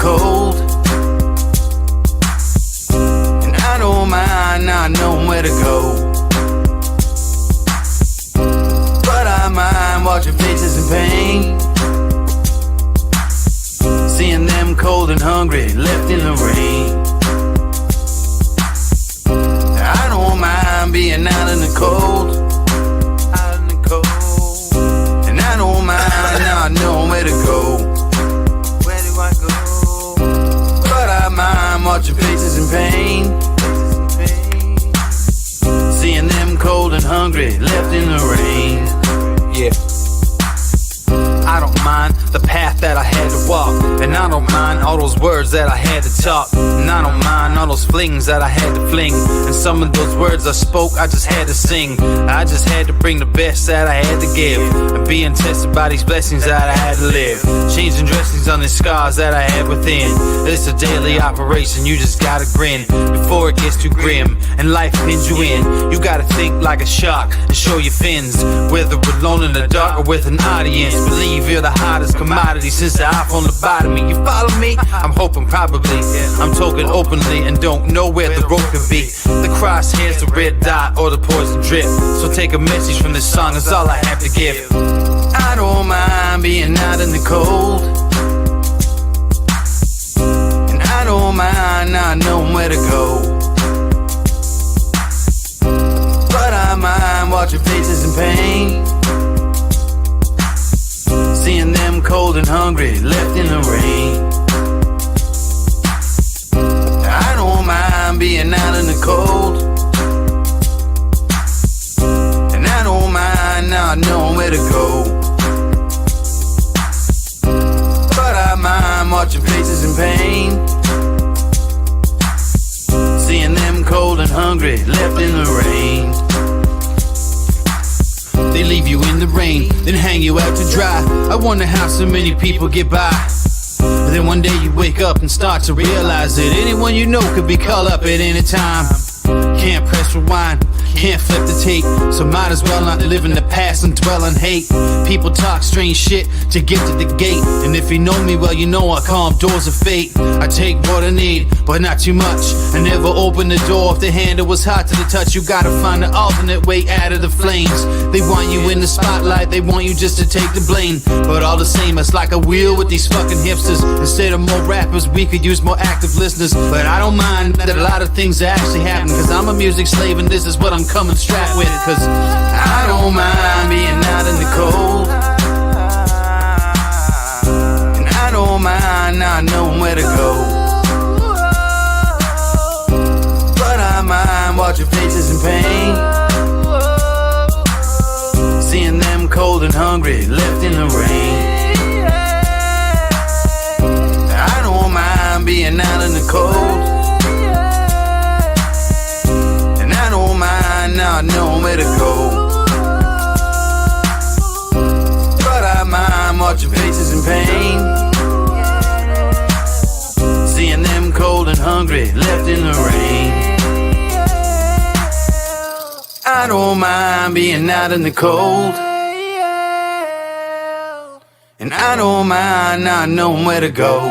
cold. And I don't mind not knowing where to go. But I mind watching faces in pain, seeing them cold and hungry, left in the rain. I don't mind being out in the cold, out in the cold. And I don't mind not knowing where to go. Where do I go? But I mind watching faces in pain, seeing them cold and hungry, left in the rain. Yeah. I don't mind the path that I had to walk, and I don't mind all those words that I had to talk, and I don't mind all those flings that I had to fling, and some of those words I spoke I just had to sing. I just had to bring the best that I had to give, and being tested by these blessings that I had to live, changing dressings on the scars that I had within. It's a daily operation, you just gotta grin before it gets too grim and life pins you in. You gotta think like a shark and show your fins, whether alone in the dark or with an audience. Believe you're the hottest commodity since the iPhone lobotomy. You follow me? I'm hoping probably. I'm talking openly and don't know where the road could be. The crosshairs, the red dot, or the poison drip. So take a message from this song, that's all I have to give. I don't mind being out in the cold, and I don't mind not knowing where to go. But I mind watching faces in pain, seeing them cold and hungry, left in the rain. I don't mind being out in the cold, and I don't mind not knowing where to go. But I mind watching faces in pain, seeing them cold and hungry, left in the rain. They leave you in the rain, then hang you out to dry. I wonder how so many people get by. And then one day you wake up and start to realize that anyone you know could be called up at any time. Can't press rewind, can't flip the tape, so might as well not live in the past and dwell on hate. People talk strange shit to get to the gate, and if you know me well, you know I call them doors of fate. I take what I need, but not too much. I never open the door if the handle was hot to the touch. You gotta find an alternate way out of the flames. They want you in the spotlight, they want you just to take the blame. But all the same, it's like a wheel with these fucking hipsters. Instead of more rappers, we could use more active listeners. But I don't mind that a lot of things are actually happening, cause I'm a music slave and this is what I'm coming strapped with. Cause I don't mind being out in the cold, and I don't mind not knowing where to go. But I mind watching faces in pain, seeing them cold and hungry, left in the rain. I don't mind being out in the cold, not knowing where to go. But I mind watching faces in pain, seeing them cold and hungry, left in the rain. I don't mind being out in the cold, and I don't mind not knowing where to go.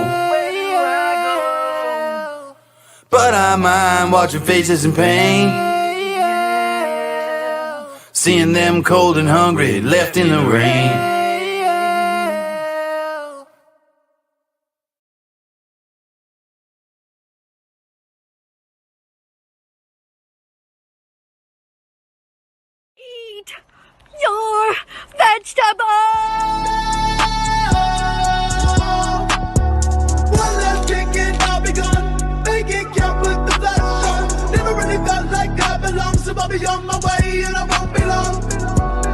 But I mind watching faces in pain, seeing them cold and hungry, left in the rain. Eat your vegetables! One last drink and I'll be gone. Making camp with the flash on. Never really felt like I belong, so I'll be on my way and I won't be long.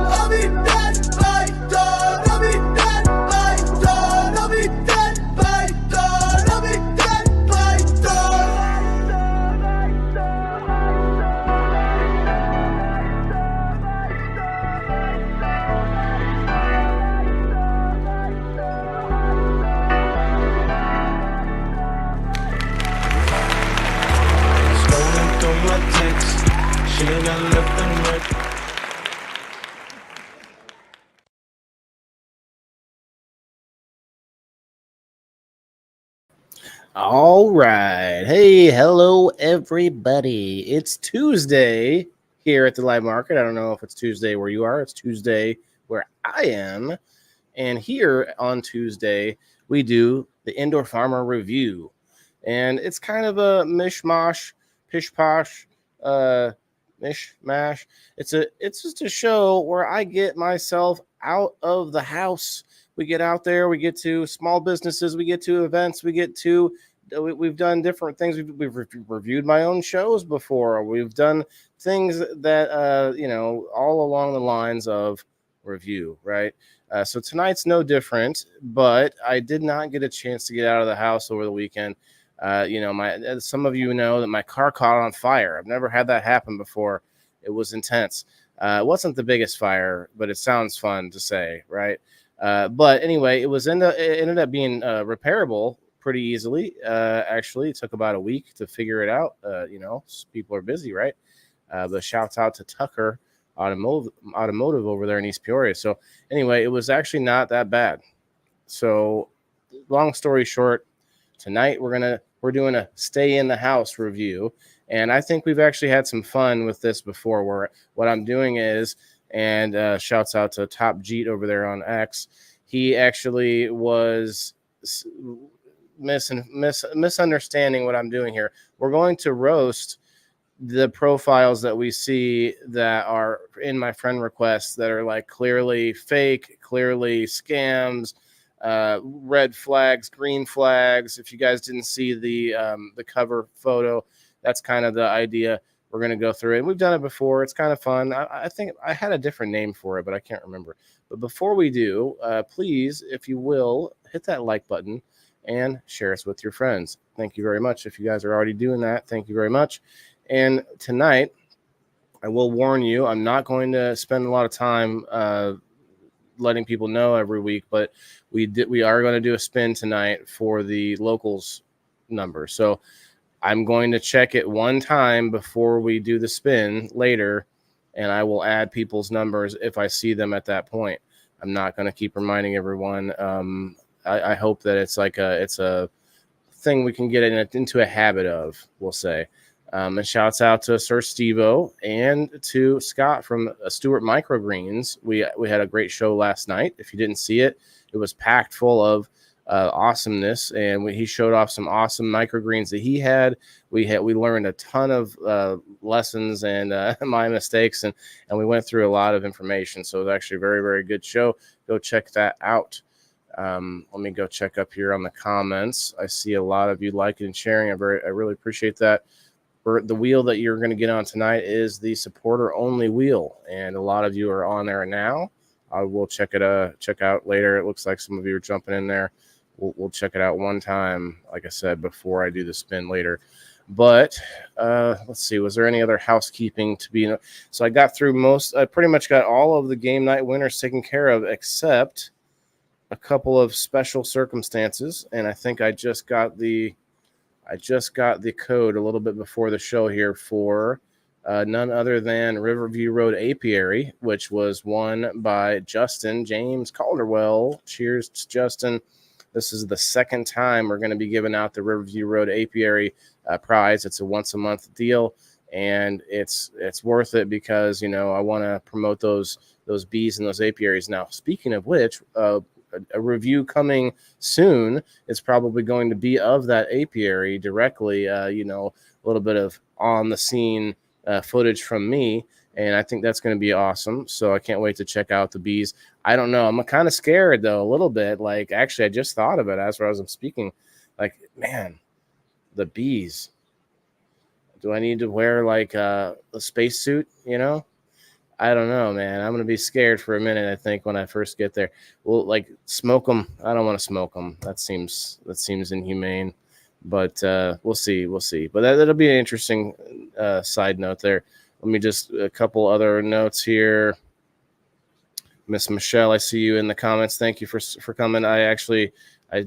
I'll be dead by dawn. I'll be dead by dawn. I'll be dead by dawn. I'll be dead by dawn. Scrolling through my texts, she got left and right. All right. Hey, hello, everybody. It's Tuesday here at the live market. I don't know if it's Tuesday where you are. It's Tuesday where I am. And here on Tuesday, we do the Indoor Farmer Review. And it's kind of a mishmash, pish posh, mishmash. It's just a show where I get myself out of the house. We get out there, we get to small businesses, we get to events, we've done different things. We've reviewed my own shows before. We've done things that all along the lines of review, right? So tonight's no different, but I did not get a chance to get out of the house over the weekend. Some of you know that my car caught on fire. I've never had that happen before. It was intense. It wasn't the biggest fire, but it sounds fun to say, right? But anyway, it ended up being repairable pretty easily. Actually, it took about a week to figure it out. People are busy, right? But shouts out to Tucker Automotive over there in East Peoria. So anyway, it was actually not that bad. So long story short, tonight we're doing a stay in the house review. And I think we've actually had some fun with this before, where what I'm doing is, and shouts out to Top Jeet over there on X. He actually was misunderstanding what I'm doing here. We're going to roast the profiles that we see that are in my friend requests that are like clearly fake, clearly scams, red flags, green flags. If you guys didn't see the cover photo, that's kind of the idea. We're going to go through it. We've done it before. It's kind of fun. I think I had a different name for it, but I can't remember. But before we do, please, if you will, hit that like button and share us with your friends. Thank you very much. If you guys are already doing that, thank you very much. And tonight, I will warn you, I'm not going to spend a lot of time letting people know every week, but we are going to do a spin tonight for the locals number. So I'm going to check it one time before we do the spin later, and I will add people's numbers if I see them at that point. I'm not going to keep reminding everyone. I hope that it's a thing we can get into a habit of, we'll say. And shouts out to Sir Steve-O and to Scott from Stewart Microgreens. We had a great show last night. If you didn't see it, it was packed full of awesomeness, and he showed off some awesome microgreens that he had. We learned a ton of lessons and my mistakes, and we went through a lot of information. So it was actually a very, very good show. Go check that out. Let me go check up here on the comments. I see a lot of you liking and sharing. I really appreciate that. The wheel that you're going to get on tonight is the supporter only wheel, and a lot of you are on there now. I will check out later. It looks like some of you are jumping in there. We'll check it out one time, like I said, before I do the spin later. But let's see, was there any other housekeeping to be? So I got through I pretty much got all of the game night winners taken care of, except a couple of special circumstances. And I think I just got the code a little bit before the show here for none other than Riverview Road Apiary, which was won by Justin James Calderwell. Cheers to Justin. This is the second time we're going to be giving out the Riverview Road Apiary prize. It's a once-a-month deal, and it's worth it because, I want to promote those bees and those apiaries. Now, speaking of which, a review coming soon is probably going to be of that apiary directly, a little bit of on-the-scene footage from me, and I think that's going to be awesome. So I can't wait to check out the bees. I don't know. I'm kind of scared, though, a little bit. Like, actually, I just thought of it as I was speaking. Like, man, the bees. Do I need to wear, like, a spacesuit, I don't know, man. I'm going to be scared for a minute, I think, when I first get there. Well, like, smoke them. I don't want to smoke them. That seems inhumane. But we'll see. But that'll be an interesting side note there. Let me just a couple other notes here. Miss Michelle, I see you in the comments. Thank you for coming. I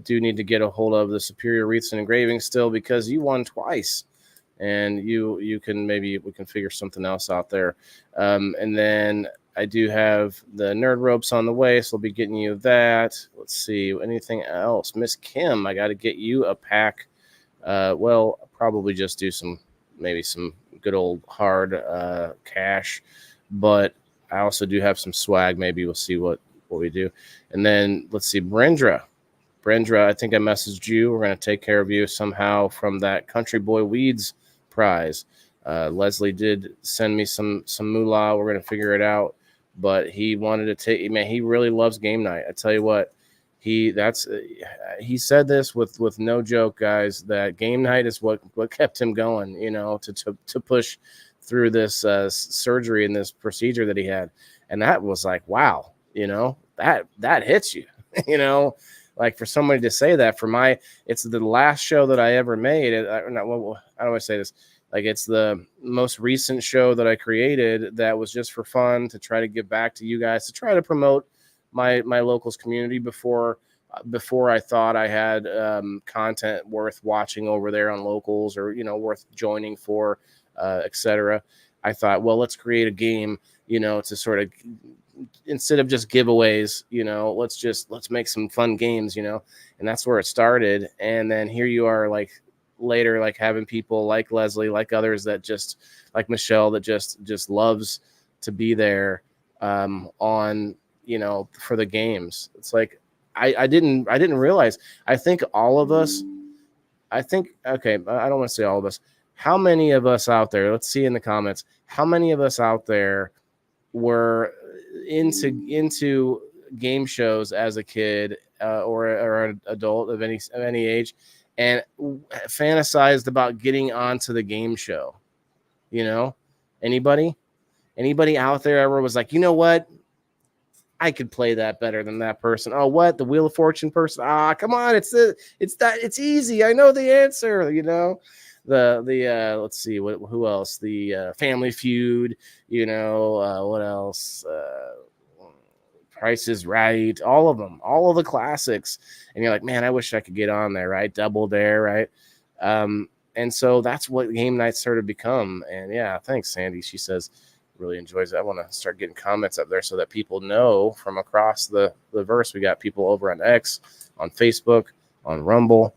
do need to get a hold of the Superior Wreaths and Engraving still, because you won twice. And we can figure something else out there. And then I do have the nerd ropes on the way, so I'll be getting you that. Let's see, anything else? Miss Kim, I got to get you a pack Well, probably just do maybe some good old hard cash, but I also do have some swag. Maybe we'll see what we do. And then let's see, Brendra, I think I messaged you. We're going to take care of you somehow from that Country Boy Weeds prize. Leslie did send me some moolah. We're going to figure it out. But he wanted to take, man, he really loves game night. I tell you what, he said this with no joke, guys, that game night is what kept him going, to push through this surgery and this procedure that he had. And that was like, wow, that hits you, like for somebody to say that it's the last show that I ever made. I don't want to say this. Like it's the most recent show that I created that was just for fun to try to give back to you guys, to try to promote my locals community before I thought I had content worth watching over there on locals or, worth joining for, etc. I thought, well, let's create a game, to sort of, instead of just giveaways, let's make some fun games, and that's where it started. And then here you are, like later, like having people like Leslie, like others that just like Michelle, that just loves to be there on, for the games. It's like, I didn't realize, I think all of us, okay, I don't want to say all of us. How many of us out there, let's see in the comments, how many of us out there were into game shows as a kid or an adult of any age, and fantasized about getting onto the game show? Anybody out there ever was like, you know what, I could play that better than that person? Oh, what, the Wheel of Fortune person? Come on, it's easy, I know the answer. The let's see, who else, the Family Feud, what else, Price is Right, all of them, all of the classics. And you're like, man, I wish I could get on there, right? Double Dare, right? And so that's what game night started to become. And yeah, thanks, Sandy. She says really enjoys it. I want to start getting comments up there so that people know from across the verse. We got people over on X, on Facebook, on Rumble.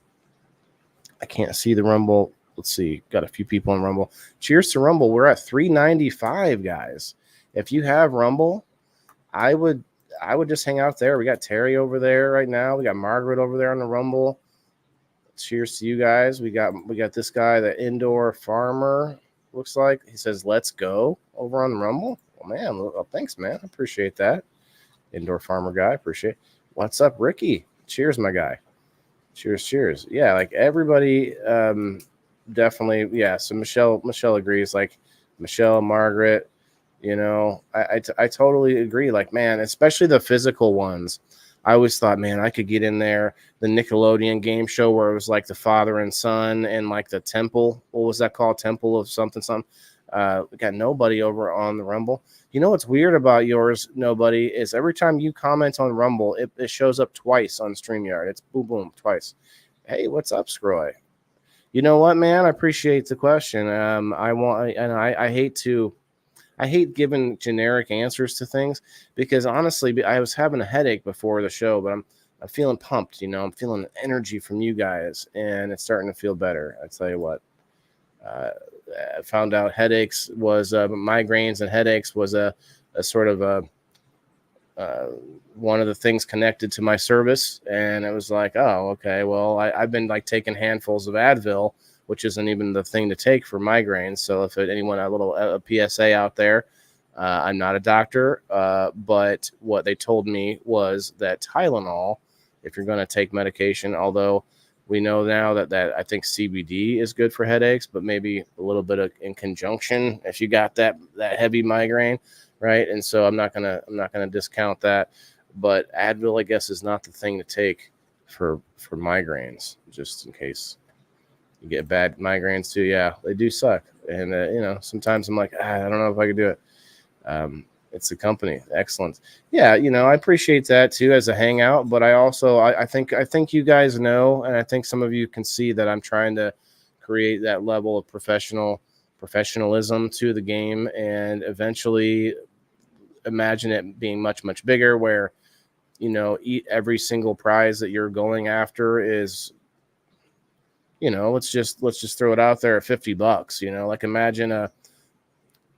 I can't see the Rumble. Let's see. Got a few people on Rumble. Cheers to Rumble. We're at 395, guys. If you have Rumble, I would just hang out there. We got Terry over there right now. We got Margaret over there on the Rumble. Cheers to you guys. We got this guy, the Indoor Farmer, looks like. He says, let's go, over on Rumble. Well, man, well, thanks, man. I appreciate that. Indoor Farmer guy, appreciate it. What's up, Ricky? Cheers, my guy. Cheers. Yeah, like everybody, definitely. Yeah, so Michelle agrees. Like Michelle, Margaret, I totally agree. Like, man, especially the physical ones. I always thought, man, I could get in there. The Nickelodeon game show where it was like the father and son and like the temple. What was that called? Temple of something. We got nobody over on the Rumble. You know what's weird about yours, nobody, is every time you comment on Rumble, it shows up twice on StreamYard. It's boom, twice. Hey, what's up, Scroy? You know what, man? I appreciate the question. I hate giving generic answers to things because honestly, I was having a headache before the show, but I'm feeling pumped. I'm feeling energy from you guys, and it's starting to feel better. I tell you what, I found out headaches was migraines and headaches was a sort of one of the things connected to my service, and it was like, oh, okay, well, I've been like taking handfuls of Advil, which isn't even the thing to take for migraines. So if anyone, a PSA out there, I'm not a doctor, but what they told me was that Tylenol, if you're going to take medication, although we know now that I think CBD is good for headaches, but maybe a little bit in conjunction if you got that heavy migraine, right? And so I'm not gonna discount that, but Advil, I guess, is not the thing to take for migraines, just in case you get bad migraines too. Yeah, they do suck. And, sometimes I'm like, I don't know if I could do it. It's the company. Excellent. Yeah. I appreciate that too as a hangout, but I also, I think you guys know, and I think some of you can see that I'm trying to create that level of professionalism to the game and eventually imagine it being much, much bigger where, every single prize that you're going after is, let's just throw it out there at $50. Like imagine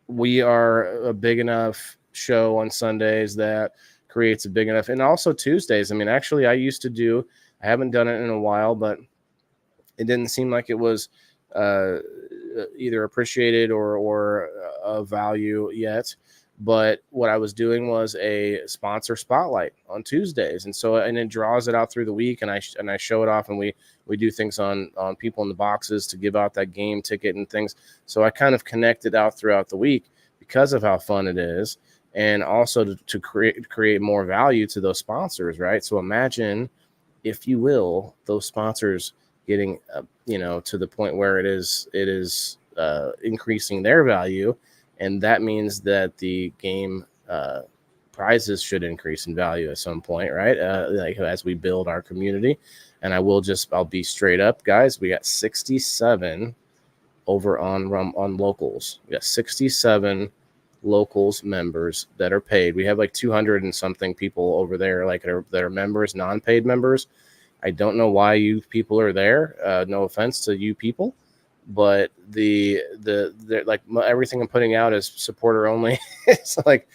we are a big enough show on Sundays that creates a big enough, and also Tuesdays. I mean, actually, I haven't done it in a while, but it didn't seem like it was either appreciated or of value yet. But what I was doing was a sponsor spotlight on Tuesdays, and it draws it out through the week, and I show it off, and we do things on people in the boxes to give out that game ticket and things. So I kind of connect it out throughout the week because of how fun it is, and also to create more value to those sponsors, right? So imagine, if you will, those sponsors getting to the point where it is increasing their value. And that means that the game prizes should increase in value at some point, right? Like as we build our community. And I'll be straight up, guys. We got 67 over on locals. We got 67 locals members that are paid. We have like 200 and something people over there, like that are members, non-paid members. I don't know why you people are there. No offense to you people. But the like everything I'm putting out is supporter only. It's like,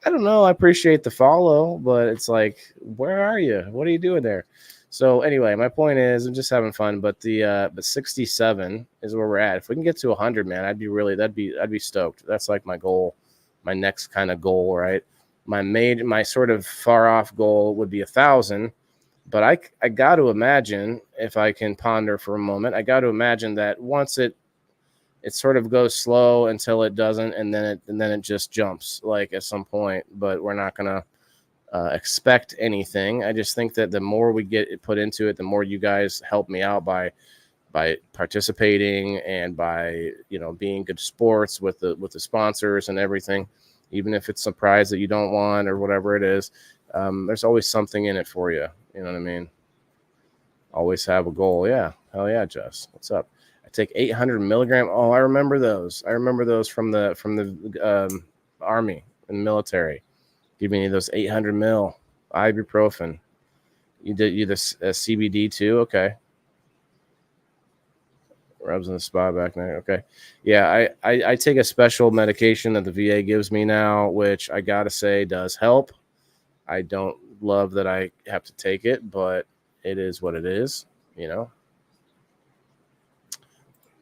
I don't know. I appreciate the follow, but it's like, where are you? What are you doing there? So anyway, my point is, I'm just having fun. But but 67 is where we're at. If we can get to 100, man, I'd be stoked. That's like my goal, my next kind of goal, right? My sort of far off goal would be 1,000. But I got to imagine, if I can ponder for a moment, I got to imagine that once it sort of goes slow until it doesn't, and then it just jumps like at some point. But we're not gonna expect anything. I just think that the more we get it put into it, the more you guys help me out by participating and by being good sports with the sponsors and everything. Even if it's a prize that you don't want or whatever it is, there's always something in it for you. You know what I mean? Always have a goal. Yeah. Hell yeah, Jess. What's up? I take 800 milligram. Oh, I remember those. From the Army and military. Give me those 800 mil ibuprofen. You did the CBD too? Okay. Rubs in the spot back there. Okay. Yeah, I take a special medication that the VA gives me now, which I gotta say does help. I don't love that I have to take it, but it is what it is,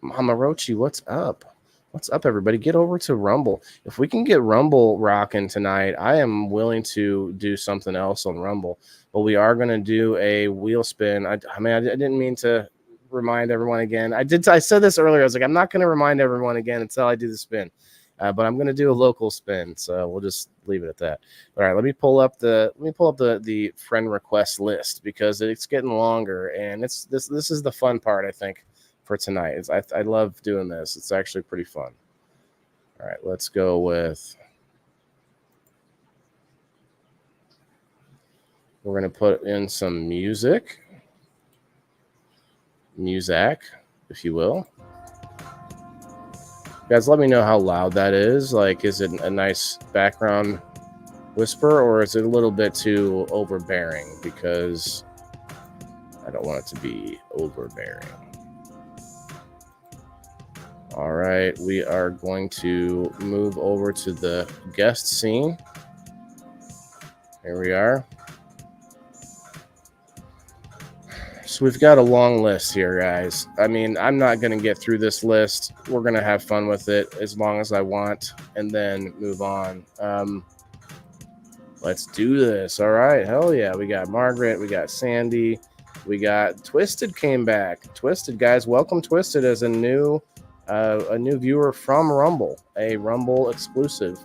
Mama Rochi, what's up? What's up, everybody? Get over to Rumble. If we can get Rumble rocking tonight, I am willing to do something else on Rumble. But we are going to do a wheel spin. I didn't mean to remind everyone again. I said this earlier. I was like, I'm not going to remind everyone again until I do the spin. But I'm going to do a local spin, so we'll just leave it at that. All right, let me pull up the friend request list because it's getting longer, and this is the fun part, I think, for tonight. I love doing this. It's actually pretty fun. All right, let's go with. We're going to put in some music, if you will. Guys, let me know how loud that is. Like, is it a nice background whisper, or is it a little bit too overbearing? Because I don't want it to be overbearing. All right, we are going to move over to the guest scene. Here we are. So we've got a long list here, guys. I mean, I'm not going to get through this list. We're going to have fun with it as long as I want and then move on. Let's do this. All right. Hell yeah. We got Margaret. We got Sandy. We got Twisted came back. Twisted, guys. Welcome Twisted as a new viewer from Rumble, a Rumble exclusive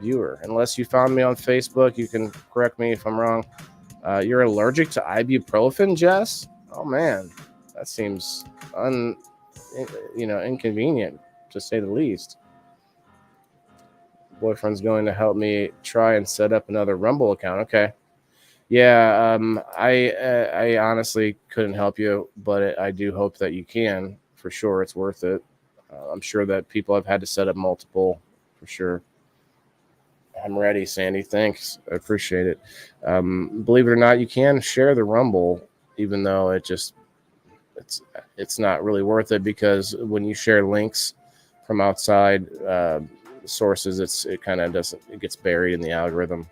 viewer. Unless you found me on Facebook, you can correct me if I'm wrong. You're allergic to ibuprofen, Jess? Oh man, that seems inconvenient to say the least. Boyfriend's going to help me try and set up another Rumble account. Okay. Yeah, I honestly couldn't help you, but I do hope that you can. For sure, it's worth it. I'm sure that people have had to set up multiple, for sure. I'm ready, Sandy. Thanks. I appreciate it. Believe it or not, you can share the Rumble, even though it's it's not really worth it, because when you share links from outside sources, it kind of doesn't, it gets buried in the algorithm.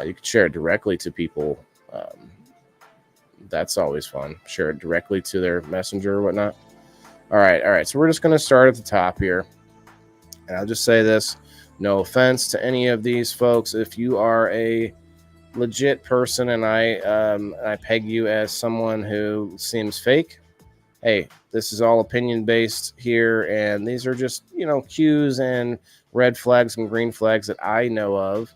You can share it directly to people. That's always fun. Share it directly to their messenger or whatnot. All right. So we're just going to start at the top here. And I'll just say this. No offense to any of these folks. If you are a legit person and I peg you as someone who seems fake, hey, this is all opinion based here. And these are just, cues and red flags and green flags that I know of,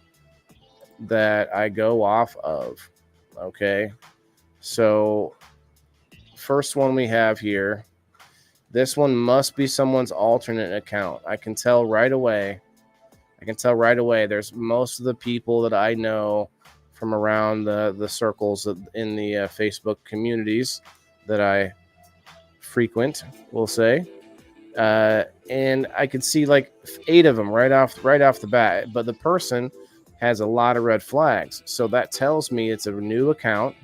that I go off of. Okay. So, first one we have here. This one must be someone's alternate account. I can tell right away. There's most of the people that I know from around the circles in the Facebook communities that I frequent, we'll say. And I could see like 8 of them right off the bat. But the person has a lot of red flags. So that tells me it's a new account.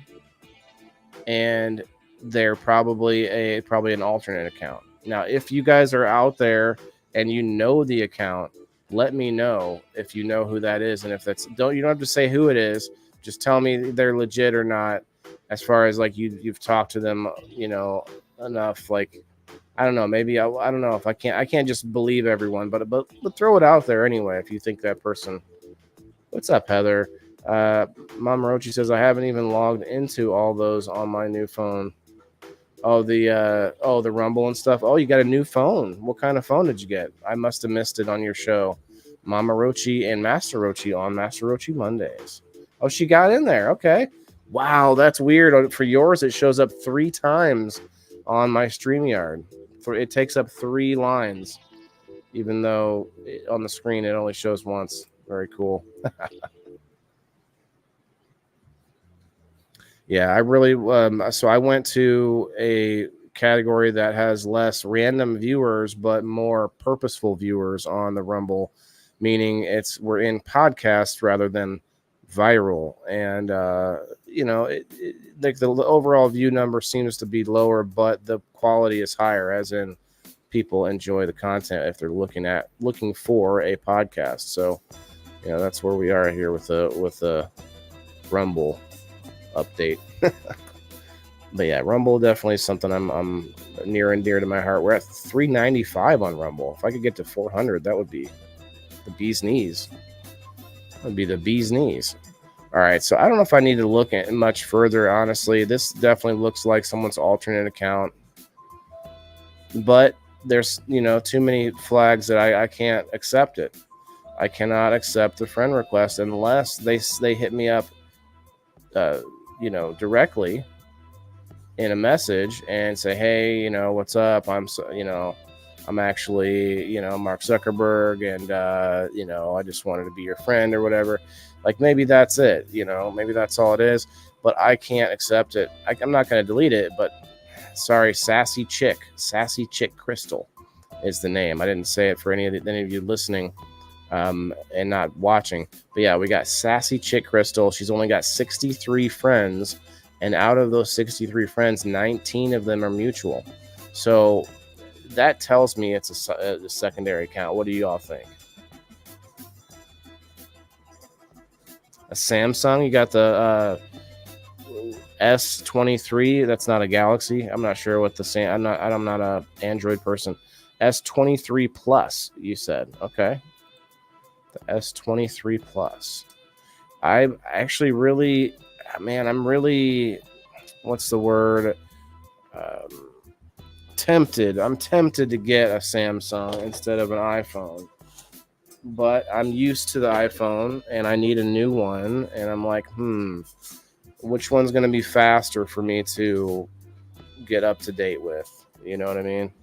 And they're probably an alternate account. Now, if you guys are out there and you know the account, let me know if you know who that is. And if you don't have to say who it is, just tell me they're legit or not. As far as like you've talked to them, enough. Like, I don't know, maybe I don't know if I can't just believe everyone, but throw it out there anyway. If you think that person. What's up, Heather? Mama Rochi says I haven't even logged into all those on my new phone. Oh, the Rumble and stuff. Oh, you got a new phone. What kind of phone did you get? I must have missed it on your show. Mama Rochi and Master Rochi on Master Rochi Mondays. Oh, she got in there. Okay. Wow, that's weird. For yours, it shows up 3 times on my StreamYard. It takes up 3 lines, even though on the screen it only shows once. Very cool. Yeah, I really so I went to a category that has less random viewers but more purposeful viewers on the Rumble, meaning we're in podcast rather than viral. And like the overall view number seems to be lower, but the quality is higher, as in people enjoy the content if they're looking for a podcast. So that's where we are here with the Rumble update. But yeah, Rumble definitely is something I'm near and dear to my heart. We're at 395 on Rumble. If I could get to 400, that would be the bee's knees. That would be the bee's knees. All right, so I don't know if I need to look at much further, honestly. This definitely looks like someone's alternate account, but there's too many flags that I can't accept it. I cannot accept the friend request unless they hit me up directly in a message and say, hey, what's up? I'm actually, Mark Zuckerberg, and I just wanted to be your friend or whatever. Like, maybe that's it, maybe that's all it is, but I can't accept it. I'm not going to delete it, but sorry, Sassy Chick Crystal is the name. I didn't say it for any of you listening and not watching. But yeah, we got Sassy Chick Crystal. She's only got 63 friends, and out of those 63 friends, 19 of them are mutual. So that tells me it's a secondary account. What do you all think? A Samsung? You got the S23. That's not a Galaxy. I'm not sure what I'm not a Android person. S23 Plus, you said. Okay. The S23 Plus. I actually really, I'm really, what's the word? Tempted. I'm tempted to get a Samsung instead of an iPhone. But I'm used to the iPhone and I need a new one. And I'm like, which one's going to be faster for me to get up to date with? You know what I mean?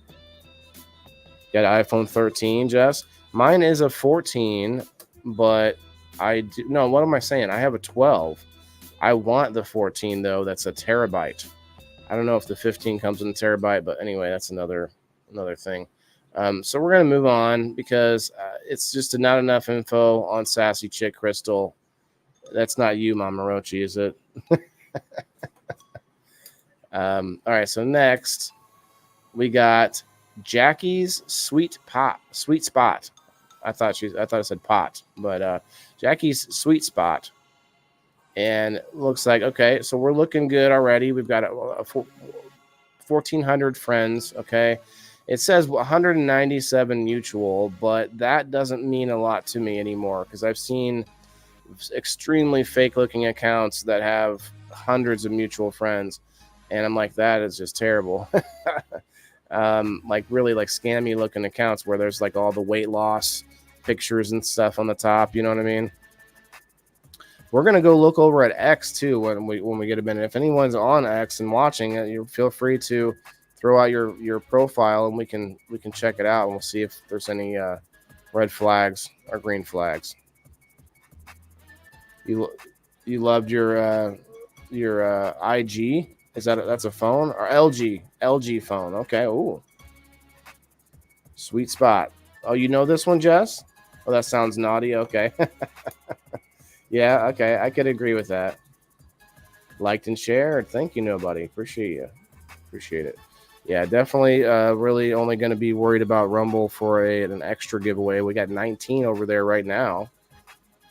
Got an iPhone 13, Jess? Mine is a 14, but what am I saying? I have a 12. I want the 14, though. That's a terabyte. I don't know if the 15 comes in a terabyte, but anyway, that's another thing. So we're going to move on because it's just not enough info on Sassy Chick Crystal. That's not you, Mama Rochi, is it? All right, so next We got Jackie's Sweet Spot. I thought it said pot, but Jackie's Sweet Spot. And looks like, okay, so we're looking good already. We've got 1,400 friends, okay? It says 197 mutual, but that doesn't mean a lot to me anymore because I've seen extremely fake-looking accounts that have hundreds of mutual friends, and I'm like, that is just terrible. Like really like scammy-looking accounts where there's like all the weight loss pictures and stuff on the top, you know what I mean? We're gonna go look over at X too when we get a minute. If anyone's on X and watching it, you feel free to throw out your profile and we can check it out and we'll see if there's any red flags or green flags. You loved your IG? That's a phone or LG phone? Okay. Ooh, Sweet Spot. Oh, you know this one, Jess? Oh, that sounds naughty. Okay. Yeah, okay, I could agree with that. Liked and shared. Thank you, nobody. Appreciate it. Yeah, definitely really only going to be worried about Rumble for an extra giveaway. We got 19 over there right now,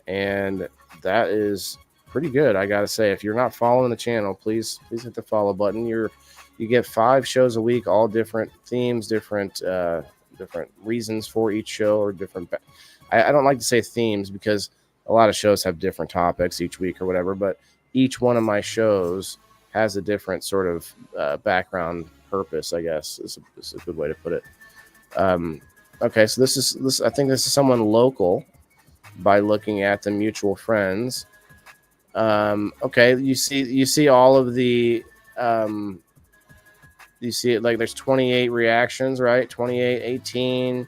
and that is pretty good, I got to say. If you're not following the channel, please hit the follow button. You get 5 shows a week, all different themes, different reasons for each show, or different I don't like to say themes because a lot of shows have different topics each week or whatever, but each one of my shows has a different sort of background purpose, I guess is a good way to put it. Okay, so this I think this is someone local by looking at the mutual friends. Okay, you see all of the you see it like there's 28 reactions, right? 28, 18.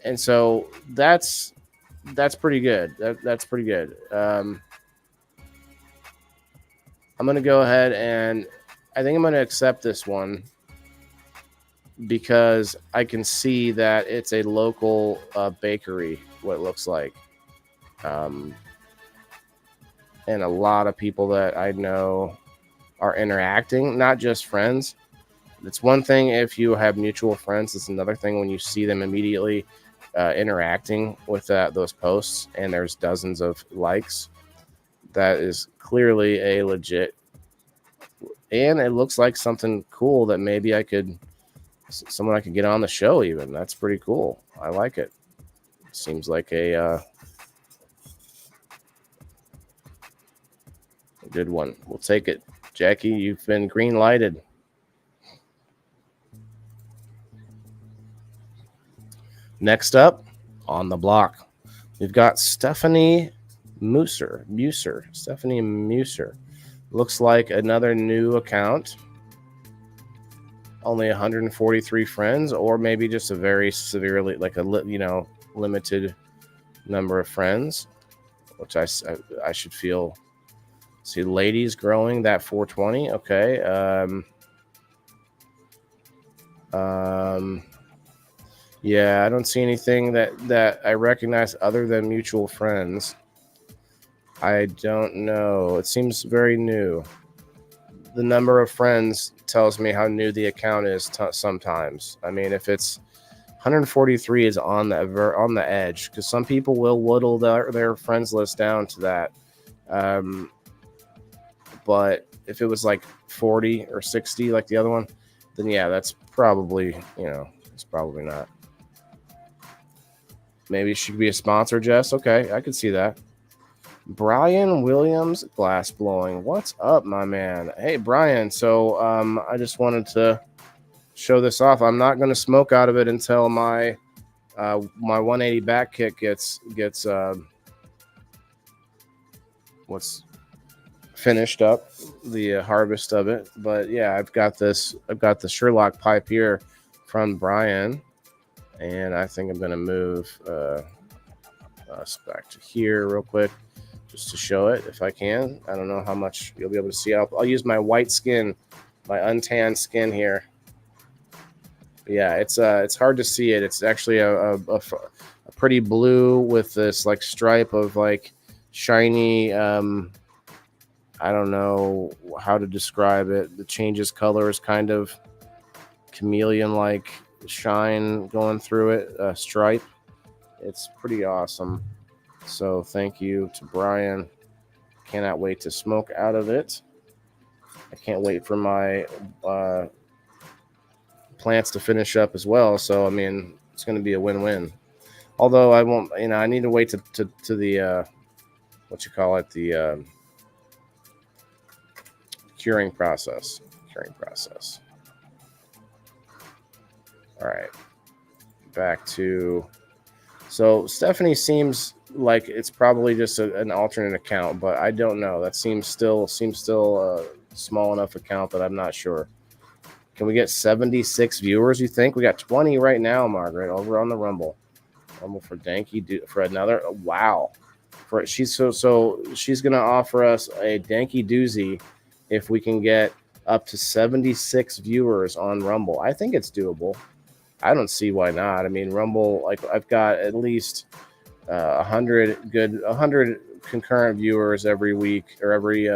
And so that's pretty good. That's pretty good. I'm going to go ahead and I think I'm going to accept this one because I can see that it's a local bakery, what it looks like. And a lot of people that I know are interacting, not just friends. It's one thing if you have mutual friends. It's another thing when you see them immediately interacting with those posts and there's dozens of likes. That is clearly a legit, and it looks like something cool that maybe someone I could get on the show even. That's pretty cool. I like it. Seems like a good one. We'll take it. Jackie, you've been green lighted. Next up on the block, we've got Stephanie Muser. Stephanie Muser. Looks like another new account. Only 143 friends, or maybe just a very severely, like limited number of friends, which I should feel. See, ladies growing that 420. Okay. Yeah, I don't see anything that I recognize other than mutual friends. I don't know. It seems very new. The number of friends tells me how new the account is sometimes. I mean, if it's 143 is on the edge, because some people will whittle their friends list down to that. But if it was like 40 or 60 like the other one, then yeah, that's probably, it's probably not. Maybe it should be a sponsor, Jess. Okay, I could see that. Brian Williams, glass blowing. What's up, my man? Hey, Brian. So I just wanted to show this off. I'm not going to smoke out of it until my 180 back kick gets what's finished up, the harvest of it. But yeah, I've got the Sherlock pipe here from Brian. And I think I'm going to move us back to here real quick just to show it if I can. I don't know how much you'll be able to see. I'll use my white skin, my untanned skin here. But yeah, it's hard to see it. It's actually a pretty blue with this like stripe of like shiny. I don't know how to describe it. The changes colors kind of. chameleon-like shine going through it, stripe. It's pretty awesome. So thank you to Brian. Cannot wait to smoke out of it. I can't wait for my plants to finish up as well. So I mean, it's going to be a win-win. Although I won't, I need to wait to the what you call it, the curing process. All right, back to. So Stephanie seems like it's probably just an alternate account, but I don't know. That seems still a small enough account that I'm not sure. Can we get 76 viewers? You think we got 20 right now, Margaret, over on the Rumble for Danky for another? Wow, she's gonna offer us a Danky doozy if we can get up to 76 viewers on Rumble. I think it's doable. I don't see why not. I mean, Rumble, like I've got at least 100 concurrent viewers every week, or every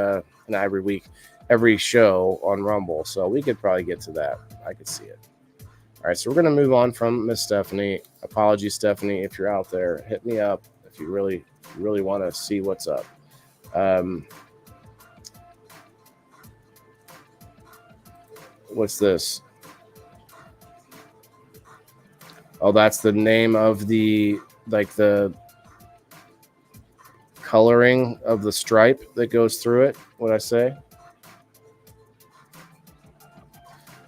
show on Rumble. So we could probably get to that. I could see it. All right, so we're gonna move on from Miss Stephanie. Apologies, Stephanie, if you're out there, hit me up if you really want to see what's up. What's this? Oh, that's the name of the coloring of the stripe that goes through it. What'd I say?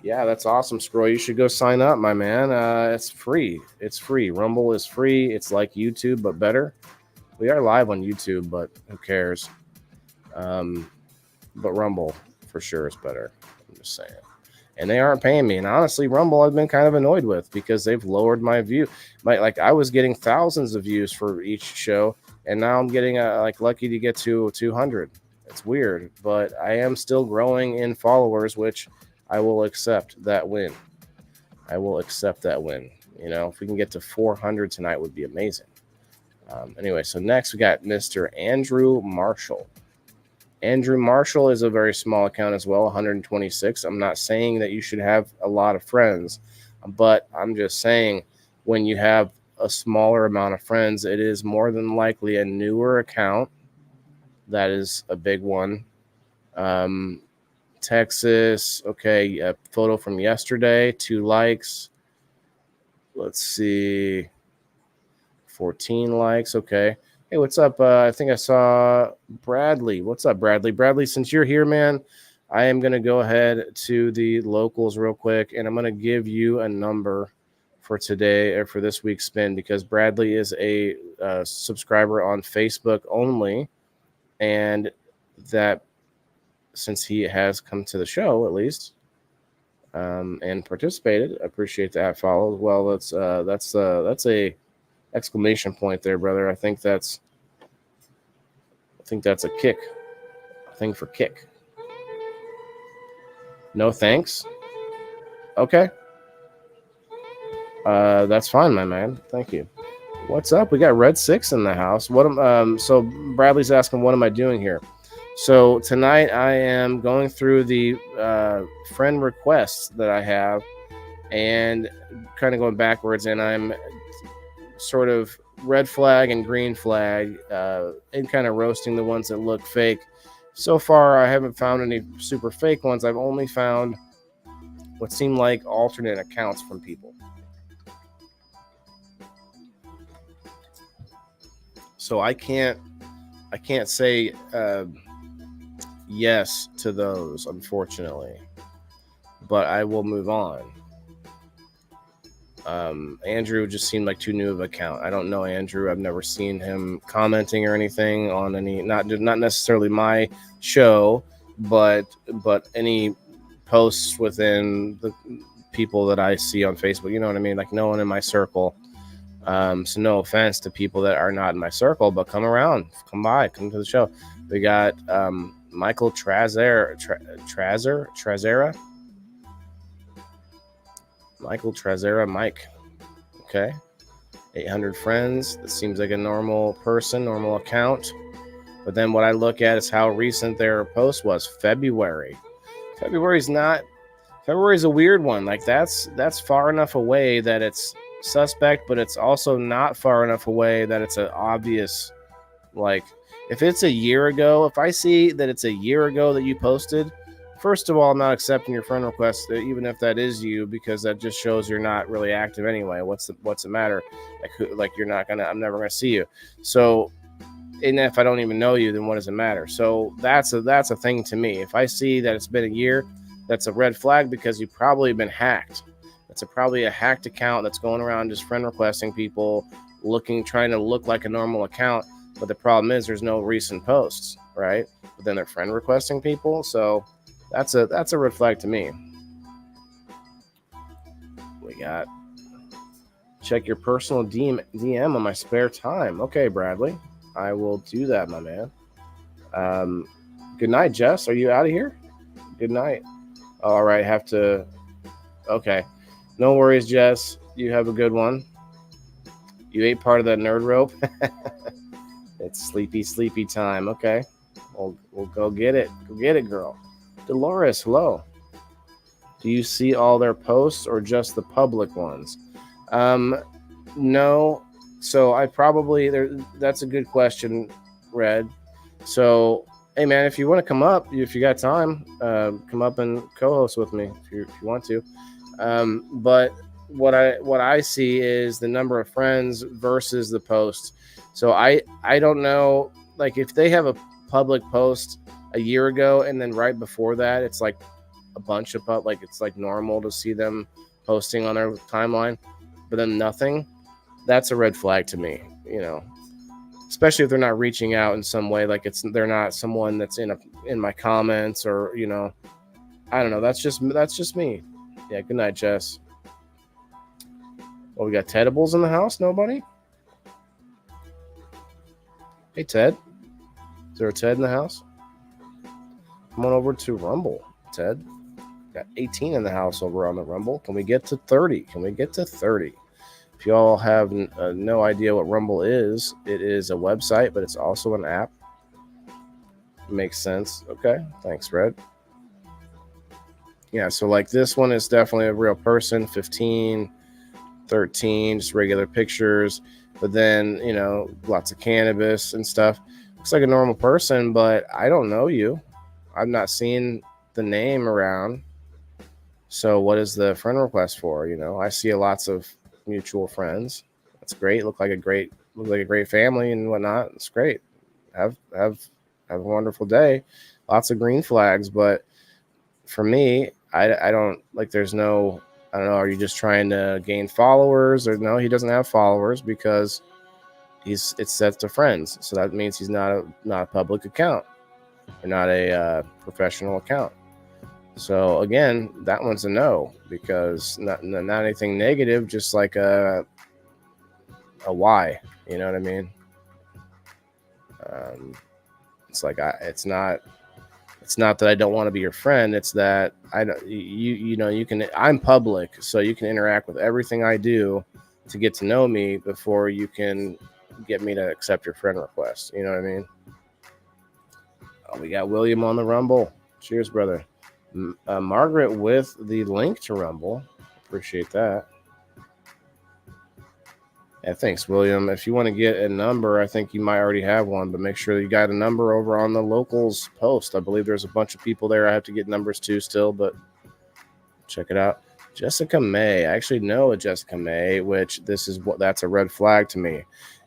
Yeah, that's awesome, Scroll. You should go sign up, my man. It's free. Rumble is free. It's like YouTube, but better. We are live on YouTube, but who cares? But Rumble for sure is better. I'm just saying. And they aren't paying me. And honestly, Rumble I've been kind of annoyed with because they've lowered my view. I was getting thousands of views for each show, and now I'm getting lucky to get to 200. It's weird, but I am still growing in followers, which I will accept that win. If we can get to 400 tonight, would be amazing. Anyway, so next we got Mr. Andrew Marshall. Andrew Marshall is a very small account as well, 126. I'm not saying that you should have a lot of friends, but I'm just saying when you have a smaller amount of friends, it is more than likely a newer account. That is a big one. Texas, okay, a photo from yesterday, 2 likes. Let's see, 14 likes, okay. Hey, what's up? I think I saw Bradley. What's up, Bradley? Bradley, since you're here, man, I am going to go ahead to the locals real quick, and I'm going to give you a number for today or for this week's spin because Bradley is a subscriber on Facebook only, and that since he has come to the show at least and participated, I appreciate that follow as well. That's a exclamation point there, brother. I think that's a kick. A thing for kick. No thanks. Okay. That's fine, my man. Thank you. What's up? We got Red 6 in the house. So Bradley's asking, what am I doing here? So tonight I am going through the friend requests that I have and kind of going backwards, and I'm sort of red flag and green flag and kind of roasting the ones that look fake. So far, I haven't found any super fake ones. I've only found what seem like alternate accounts from people. So I can't say yes to those, unfortunately, but I will move on. Andrew just seemed like too new of an account. I don't know Andrew. I've never seen him commenting or anything on any, not necessarily my show, but any posts within the people that I see on Facebook. You know what I mean? Like no one in my circle. So no offense to people that are not in my circle, but come around, come by, come to the show. We got Michael Trazera. Michael Trazera, Mike. Okay. 800 friends. That seems like a normal person, normal account. But then what I look at is how recent their post was. February. February's not February's a weird one. Like that's far enough away that it's suspect, but it's also not far enough away that it's an obvious. Like if it's a year ago, if I see that it's a year ago that you posted, first of all, I'm not accepting your friend request, even if that is you, because that just shows you're not really active anyway. What's the matter? Like you're not gonna. I'm never gonna see you. So, and if I don't even know you, then what does it matter? So that's a thing to me. If I see that it's been a year, that's a red flag because you've probably been hacked. That's probably a hacked account that's going around just friend requesting people, trying to look like a normal account. But the problem is there's no recent posts, right? But then they're friend requesting people, so that's a red flag to me. We got check your personal DM on my spare time. Okay, Bradley, I will do that, my man. Good night, Jess. Are you out of here? Good night. All right, have to. Okay, no worries, Jess. You have a good one. You ate part of that nerd rope. It's sleepy time. Okay, we'll go get it. Go get it, girl. Dolores, hello. Do you see all their posts or just the public ones? No. So I probably that's a good question, Red. So hey man, if you want to come up, if you got time, come up and co-host with me if you want to. But what I see is the number of friends versus the post. So I don't know, like if they have a public post a year ago and then right before that it's like a bunch of like it's like normal to see them posting on their timeline, but then nothing. That's a red flag to me, especially if they're not reaching out in some way, like they're not someone that's in my comments or I don't know. That's just me. Yeah. Good night, Jess. Well, we got Tedibles in the house. Nobody. Hey, Ted. Is there a Ted in the house? Come on over to Rumble, Ted. Got 18 in the house over on the Rumble. Can we get to 30? If you all have no idea what Rumble is, it is a website, but it's also an app. Makes sense. Okay. Thanks, Red. Yeah, so like this one is definitely a real person, 15, 13, just regular pictures, but then, lots of cannabis and stuff. Looks like a normal person, but I don't know you. I've not seen the name around. So what is the friend request for? I see lots of mutual friends. That's great. Look like a great family and whatnot. It's great. Have a wonderful day. Lots of green flags, but for me, I don't like. There's no. I don't know. Are you just trying to gain followers, or no? He doesn't have followers because it's set to friends. So that means he's not a public account or not a professional account. So again, that one's a no because not anything negative, just like a why. You know what I mean? It's like it's not that I don't want to be your friend. It's that I don't. You can. I'm public, so you can interact with everything I do to get to know me before you can get me to accept your friend request. You know what I mean? Oh, we got William on the Rumble. Cheers, brother. Margaret with the link to Rumble. Appreciate that. Yeah, thanks, William. If you want to get a number, I think you might already have one, but make sure you got a number over on the locals post. I believe there's a bunch of people there I have to get numbers to still, but check it out. Jessica May. I actually know a Jessica May, which that's a red flag to me.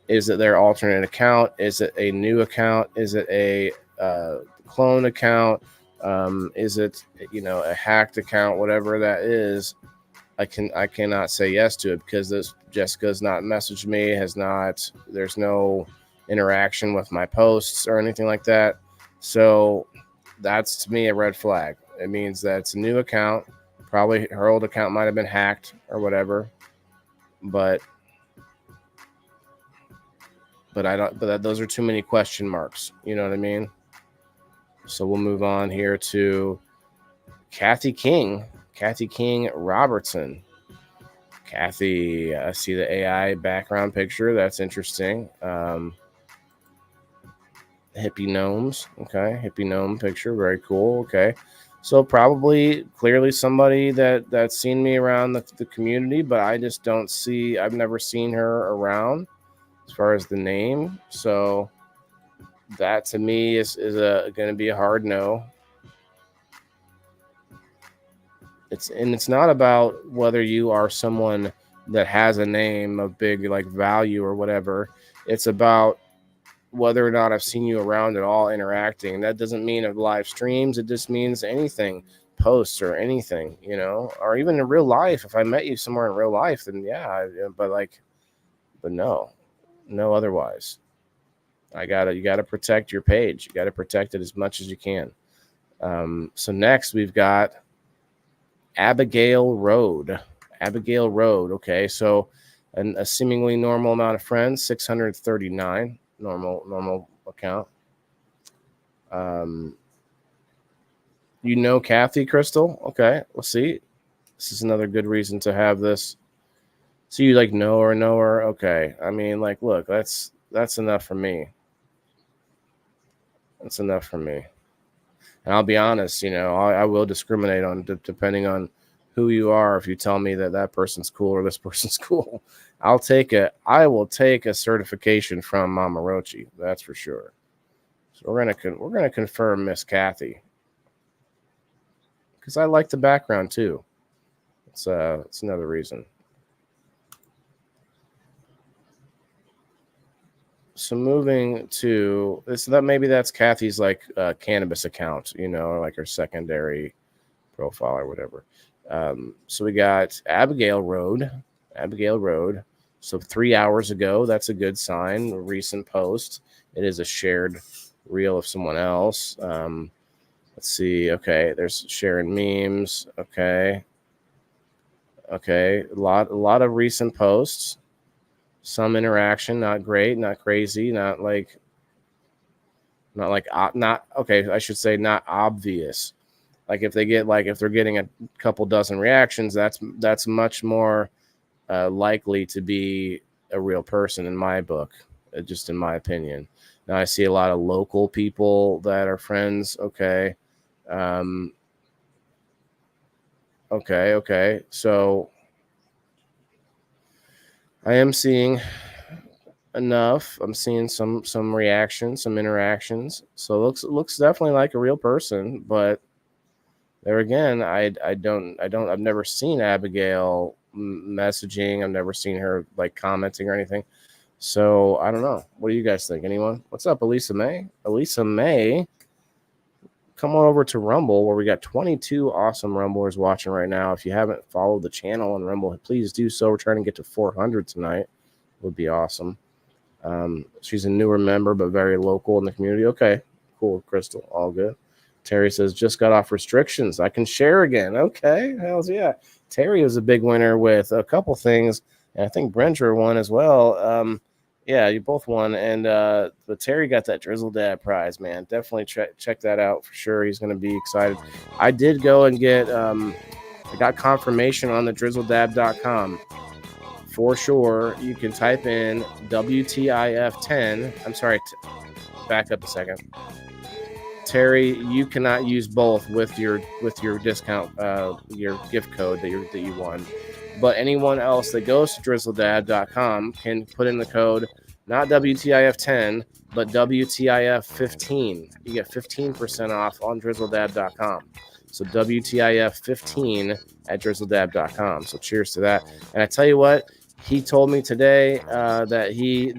Is it their alternate account? Is it a new account? Is it a clone account? Is it a hacked account? Whatever that is, I cannot say yes to it because this Jessica's not messaged me, there's no interaction with my posts or anything like that. So that's to me a red flag. It means that it's a new account. Probably her old account might have been hacked or whatever, but those are too many question marks. You know what I mean? So we'll move on here to Kathy King Robertson. Kathy, I see the AI background picture. That's interesting. Hippie gnomes. Okay. Hippie gnome picture. Very cool. Okay. So probably clearly somebody that's seen me around the community, but I just don't see. I've never seen her around as far as the name. So that to me is going to be a hard no. It's not about whether you are someone that has a name of big like value or whatever. It's about whether or not I've seen you around at all interacting. And that doesn't mean of live streams. It just means anything, posts or anything, or even in real life. If I met you somewhere in real life, then yeah, but no otherwise. You gotta protect your page. You gotta protect it as much as you can. So next we've got Abigail Road. Okay, so a seemingly normal amount of friends, 639. Normal account. Kathy Crystal. Okay, let's see. This is another good reason to have this. So you like know her. Okay, I mean, like, look, that's enough for me. That's enough for me. And I'll be honest, I will discriminate on depending on who you are. If you tell me that person's cool or this person's cool, I will take a certification from Mama Rochi. That's for sure. So we're gonna confirm Miss Kathy because I like the background too. It's another reason. So moving to this, maybe that's Kathy's like cannabis account, or like her secondary profile or whatever. So we got Abigail Road. So 3 hours ago, that's a good sign. A recent post. It is a shared reel of someone else. Let's see. Okay, there's sharing memes. Okay. A lot of recent posts. Some interaction, not great, not crazy, not okay. I should say not obvious. Like if they're getting a couple dozen reactions, that's much more likely to be a real person in my book, just in my opinion. Now I see a lot of local people that are friends. Okay. Okay. So I am seeing enough. I'm seeing some reactions, some interactions. So it looks definitely like a real person, but there again, I've never seen Abigail messaging. I've never seen her like commenting or anything. So I don't know. What do you guys think? Anyone? What's up, Elisa May? Elisa May, come on over to Rumble where we got 22 awesome Rumblers watching right now. If you haven't followed the channel on Rumble, please do so. We're trying to get to 400 tonight. Would be awesome. She's a newer member, but very local in the community. Okay, cool, Crystal. All good. Terry says, just got off restrictions. I can share again. Okay, hells yeah. Terry was a big winner with a couple things, and I think Brencher won as well. Yeah, you both won, and but Terry got that Drizzle Dad prize, man. Definitely check that out for sure. He's going to be excited. I did go and get I got confirmation on the drizzledab.com. For sure, you can type in WTIF10. I'm sorry, back up a second. Terry, you cannot use both with your discount, your gift code that you won. But anyone else that goes to drizzledad.com can put in the code, not WTIF10, but WTIF15. You get 15% off on drizzledad.com. So WTIF15 at drizzledab.com. So cheers to that. And I tell you what, he told me today that he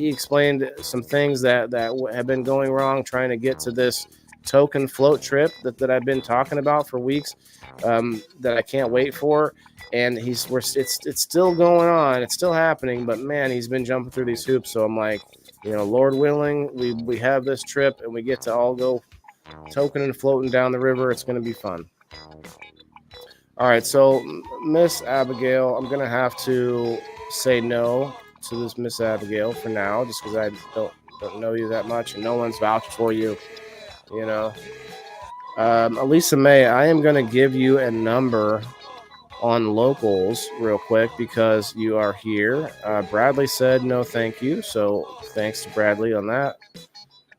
explained some things that have been going wrong trying to get to this token float trip that I've been talking about for weeks, that I can't wait for. And it's still going on. It's still happening. But, man, he's been jumping through these hoops. So I'm like, Lord willing, we have this trip and we get to all go token and floating down the river. It's going to be fun. All right, so Miss Abigail, I'm going to have to say no to this Miss Abigail for now, just because I don't know you that much and no one's vouched for you, Elisa May, I am going to give you a number on locals real quick because you are here. Bradley said no thank you, so thanks to Bradley on that.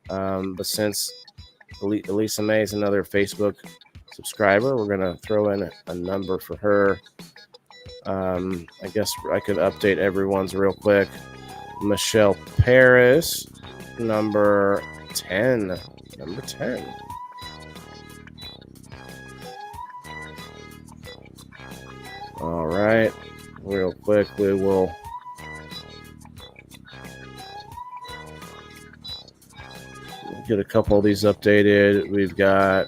But since Elisa May is another Facebook subscriber. We're going to throw in a number for her. I guess I could update everyone's real quick. Michelle Paris, number 10. Number 10. All right. Real quick, we will get a couple of these updated. We've got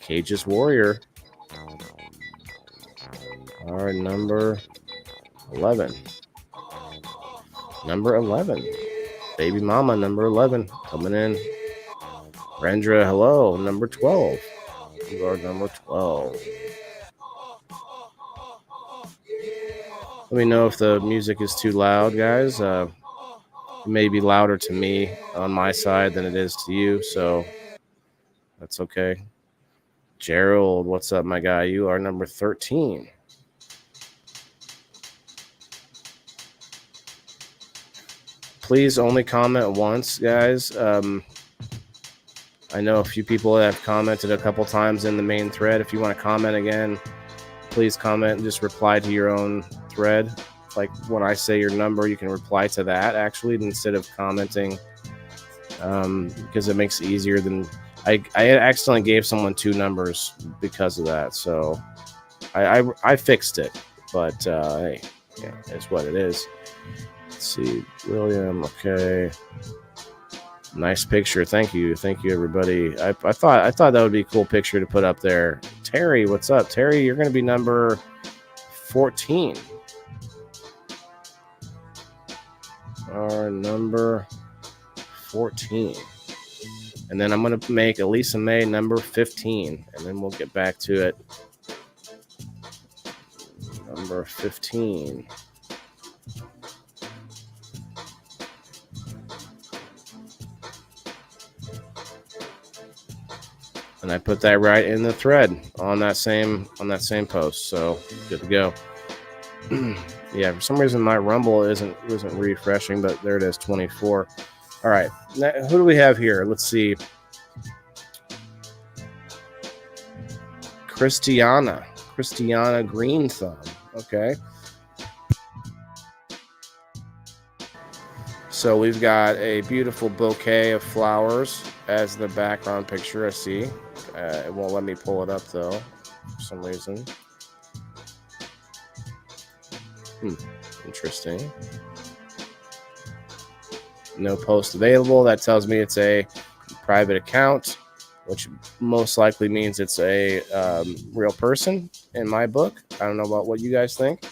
Cage's Warrior. Our number 11. Number 11. Baby Mama, number 11, coming in. Rendra, hello, number 12. You are number 12. Let me know if the music is too loud, guys. It may be louder to me on my side than it is to you, so that's okay. Gerald, what's up, my guy? You are number 13. Please only comment once, guys. I know a few people have commented a couple times in the main thread. If you want to comment again, please comment and just reply to your own thread. Like when I say your number, you can reply to that actually instead of commenting, because it makes it easier than I accidentally gave someone 2 numbers because of that. So I fixed it, but hey, yeah, it's what it is. Let's see, William. Okay, nice picture. Thank you, everybody. I thought that would be a cool picture to put up there. Terry, what's up, Terry? You're going to be number 14. Our number 14, and then I'm going to make Elisa May number 15, and then we'll get back to it. Number 15. And I put that right in the thread on that same post. So good to go. Yeah, for some reason my Rumble isn't refreshing, but there it is, 24. All right, now, who do we have here? Let's see. Christiana Green Thumb. Okay. So we've got a beautiful bouquet of flowers as the background picture. I see. It won't let me pull it up though, for some reason. Interesting. No post available. That tells me it's a private account, which most likely means it's a real person in my book. I don't know about what you guys think.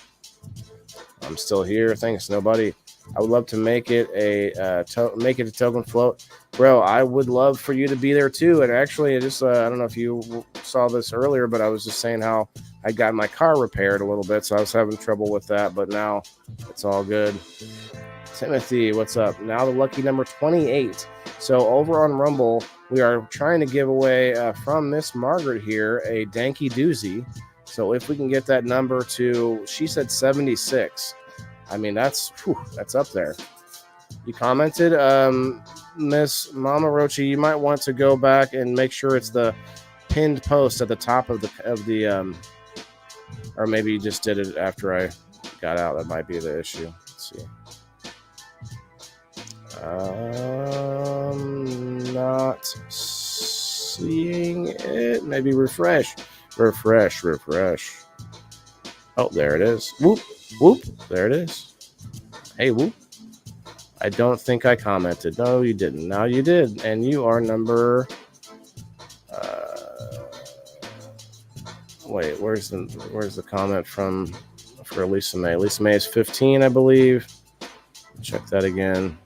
I'm still here. Thanks, nobody. I would love to make it a token float, bro. I would love for you to be there too. And actually, I don't know if you saw this earlier, but I was just saying how I got my car repaired a little bit, so I was having trouble with that, but now it's all good. Timothy, what's up? Now the lucky number 28. So over on Rumble, we are trying to give away from Miss Margaret here a Danky Doozy. So if we can get that number to, she said 76. I mean, that's up there. You commented, Miss Mama Rochi. You might want to go back and make sure it's the pinned post at the top of the or maybe you just did it after I got out. That might be the issue. Let's see. Not seeing it. Maybe refresh. Oh, there it is. Whoop. There it is. Hey, whoop. I don't think I commented. No, you didn't. Now you did. And you are number... wait, where's the comment for Lisa May? Lisa May is 15, I believe. Check that again.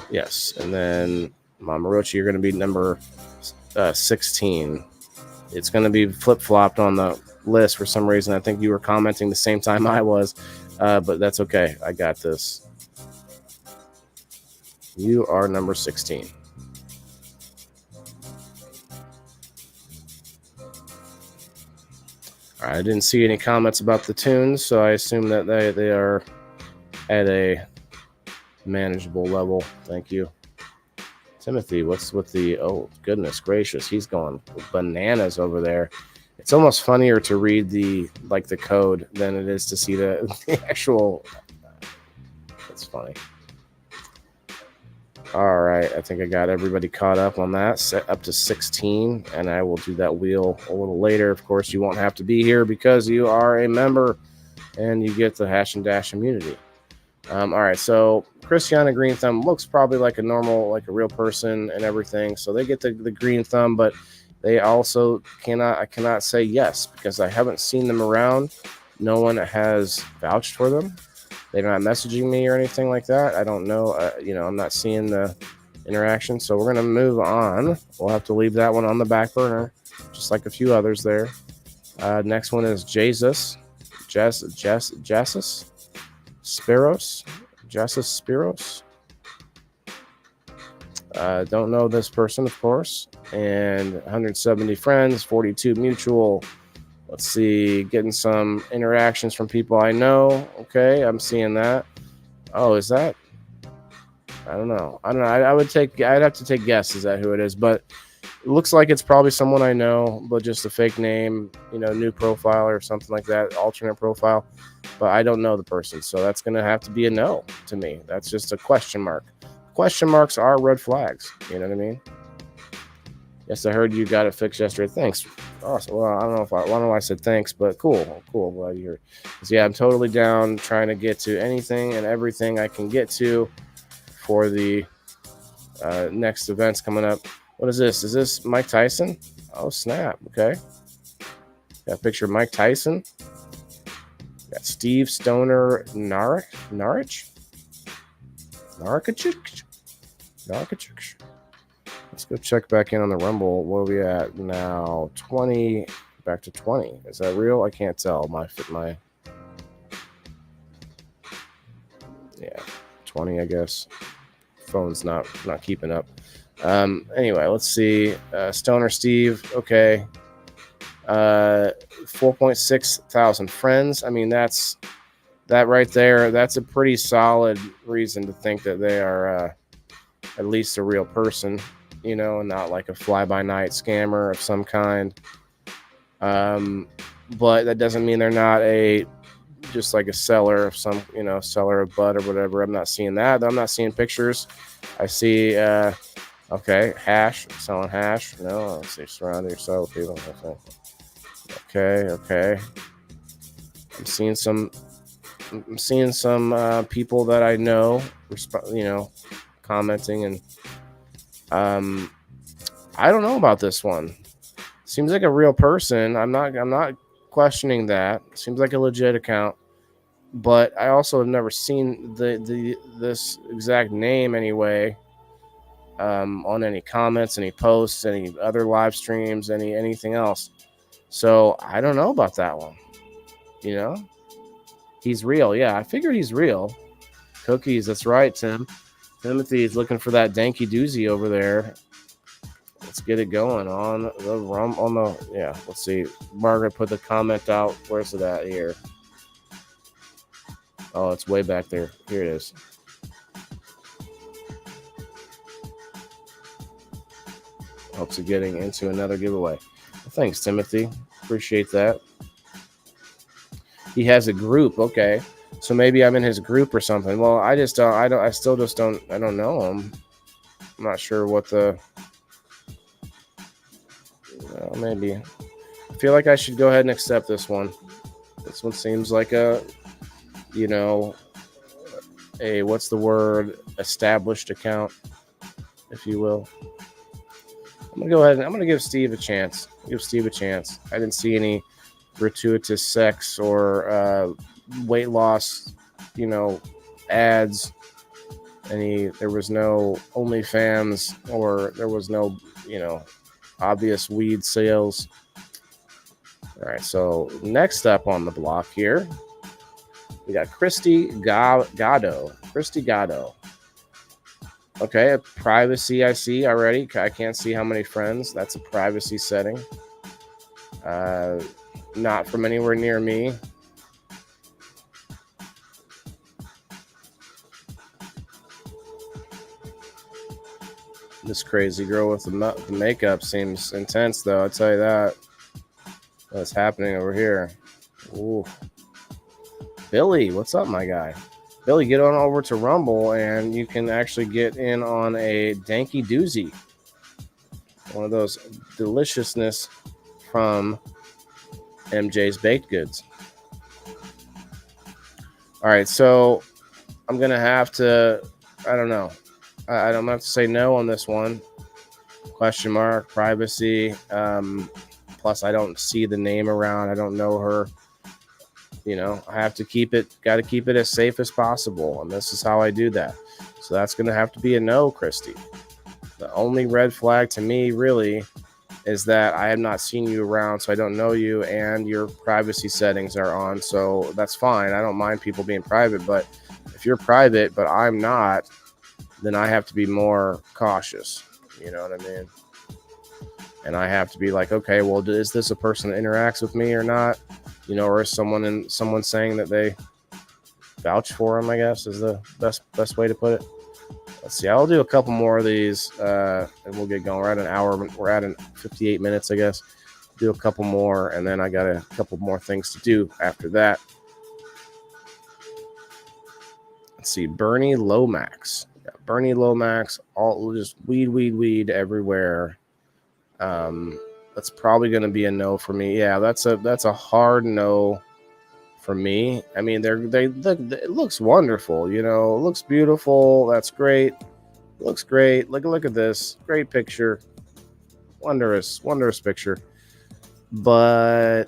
Yes. And then Mama Rochi, you're going to be number 16. It's going to be flip-flopped on the list for some reason. I think you were commenting the same time I was, but that's okay. I got this. You are number 16. All right, I didn't see any comments about the tunes, so I assume that they are at a manageable level. Thank you. Timothy, what's with the, oh, goodness gracious, he's going bananas over there. It's almost funnier to read the code than it is to see the actual. That's funny. All right, I think I got everybody caught up on that. Set up to 16, and I will do that wheel a little later. Of course, you won't have to be here because you are a member, and you get the hash and dash immunity. All right, so Christiana Green Thumb looks probably like a normal, like a real person and everything. So they get the green thumb, but they also I cannot say yes because I haven't seen them around. No one has vouched for them. They're not messaging me or anything like that. I don't know. I'm not seeing the interaction. So we're going to move on. We'll have to leave that one on the back burner, just like a few others there. Next one is Jesus. Jesus Spiros. Don't know this person, of course. And 170 friends, 42 mutual. Let's see, getting some interactions from people I know. Okay, I'm seeing that. Oh, is that? I don't know. I'd have to take guesses at who it is, but it looks like it's probably someone I know, but just a fake name, new profile or something like that, alternate profile. But I don't know the person, so that's going to have to be a no to me. That's just a question mark. Question marks are red flags. You know what I mean? Yes, I heard you got it fixed yesterday. Thanks. Awesome. Well, I don't know why I said thanks, but cool. Glad you're. Yeah, I'm totally down trying to get to anything and everything I can get to for the next events coming up. What is this? Is this Mike Tyson? Oh, snap. Okay. Got a picture of Mike Tyson. Got Steve Stoner Narich. Let's go check back in on the Rumble. Where are we at now? 20, back to 20. Is that real? I can't tell. My 20, I guess. Phone's not keeping up. Anyway, let's see. Stoner Steve. Okay. 4.6 thousand friends. I mean, that right there. That's a pretty solid reason to think that they are at least a real person. And not like a fly-by-night scammer of some kind. But that doesn't mean they're not just like a seller of some, seller of bud or whatever. I'm not seeing that. I'm not seeing pictures. I see, okay, hash, selling hash. No, let's see, surround yourself with people. Okay. I'm seeing some people that I know, commenting and. I don't know about this one. Seems like a real person. I'm not questioning that. Seems like a legit account. But I also have never seen this exact name anyway. On any comments, any posts, any other live streams, anything else. So I don't know about that one. He's real. Yeah, I figured he's real. Cookies. That's right, Tim. Timothy is looking for that danky doozy over there. Let's get it going on the rum. Let's see. Margaret put the comment out. Where's it at here? Oh, it's way back there. Here it is. Hopes of getting into another giveaway. Well, thanks, Timothy. Appreciate that. He has a group. Okay. So maybe I'm in his group or something. Well, I don't know him. I'm not sure what maybe. I feel like I should go ahead and accept this one. This one seems like what's the word? Established account, if you will. I'm going to go ahead and I'm going to give Steve a chance. I didn't see any gratuitous sex or weight loss, ads. There was no OnlyFans or there was no, obvious weed sales. All right, so next up on the block here, we got Christy Gatto. Okay, a privacy I see already. I can't see how many friends. That's a privacy setting. Not from anywhere near me. This crazy girl with the makeup seems intense, though. I'll tell you that. What's happening over here? Ooh. Billy, what's up, my guy? Billy, get on over to Rumble, and you can actually get in on a danky doozy. One of those deliciousness from MJ's Baked Goods. All right, so I'm going to have to, I don't know. I don't have to say no on this one. Question mark, privacy. Plus, I don't see the name around. I don't know her. You know, I have to got to keep it as safe as possible. And this is how I do that. So that's going to have to be a no, Christy. The only red flag to me really is that I have not seen you around, so I don't know you, and your privacy settings are on. So that's fine. I don't mind people being private, but if you're private, but I'm not, then I have to be more cautious. You know what I mean? And I have to be like, okay, well, is this a person that interacts with me or not? You know, or is someone saying that they vouch for him, I guess, is the best way to put it. Let's see. I'll do a couple more of these, and we'll get going. We're at an hour. We're at 58 minutes, I guess. Do a couple more, and then I got a couple more things to do after that. Let's see. Bernie Lomax. Yeah, Bernie Lomax. All just weed everywhere. That's probably going to be a no for me. Yeah, that's a hard no for me. I mean, it looks wonderful, you know, it looks beautiful. That's great. It looks great. Look at this. Great picture. Wondrous picture. But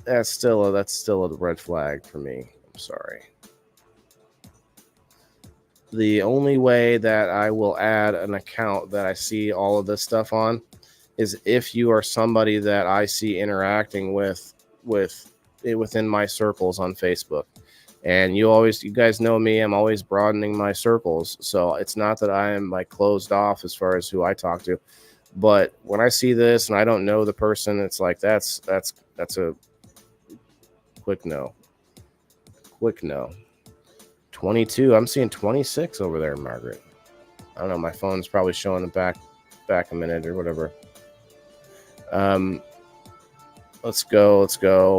that's still a red flag for me. I'm sorry. The only way that I will add an account that I see all of this stuff on is if you are somebody that I see interacting with within my circles on Facebook. And you guys know me, I'm always broadening my circles. So it's not that I am like closed off as far as who I talk to. But when I see this and I don't know the person, it's like that's a quick no. Quick no. 22. I'm seeing 26 over there, Margaret. I don't know, my phone's probably showing it back a minute or whatever. Let's go.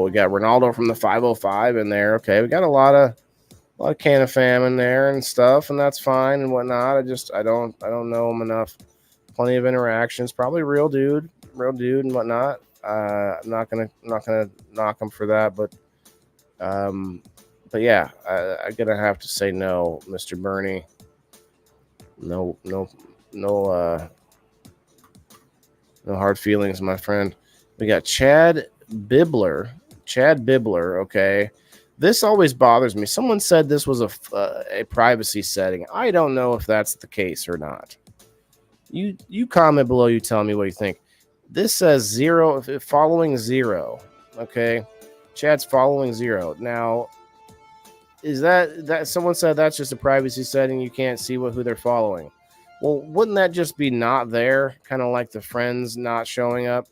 We got Ronaldo from the 505 in there. Okay, we got a lot of can of fam in there and stuff, and that's fine and whatnot. I don't know him enough. Plenty of interactions. Probably real dude and whatnot. I'm not gonna knock him for that, but yeah, I'm gonna have to say no, Mr. Bernie. No hard feelings, my friend. We got Chad Bibbler. Okay. This always bothers me. Someone said this was a privacy setting. I don't know if that's the case or not. You comment below. You tell me what you think. This says 0, following 0. Okay. Chad's following 0. Now, is that someone said that's just a privacy setting? You can't see who they're following. Well, wouldn't that just be not there? Kind of like the friends not showing up.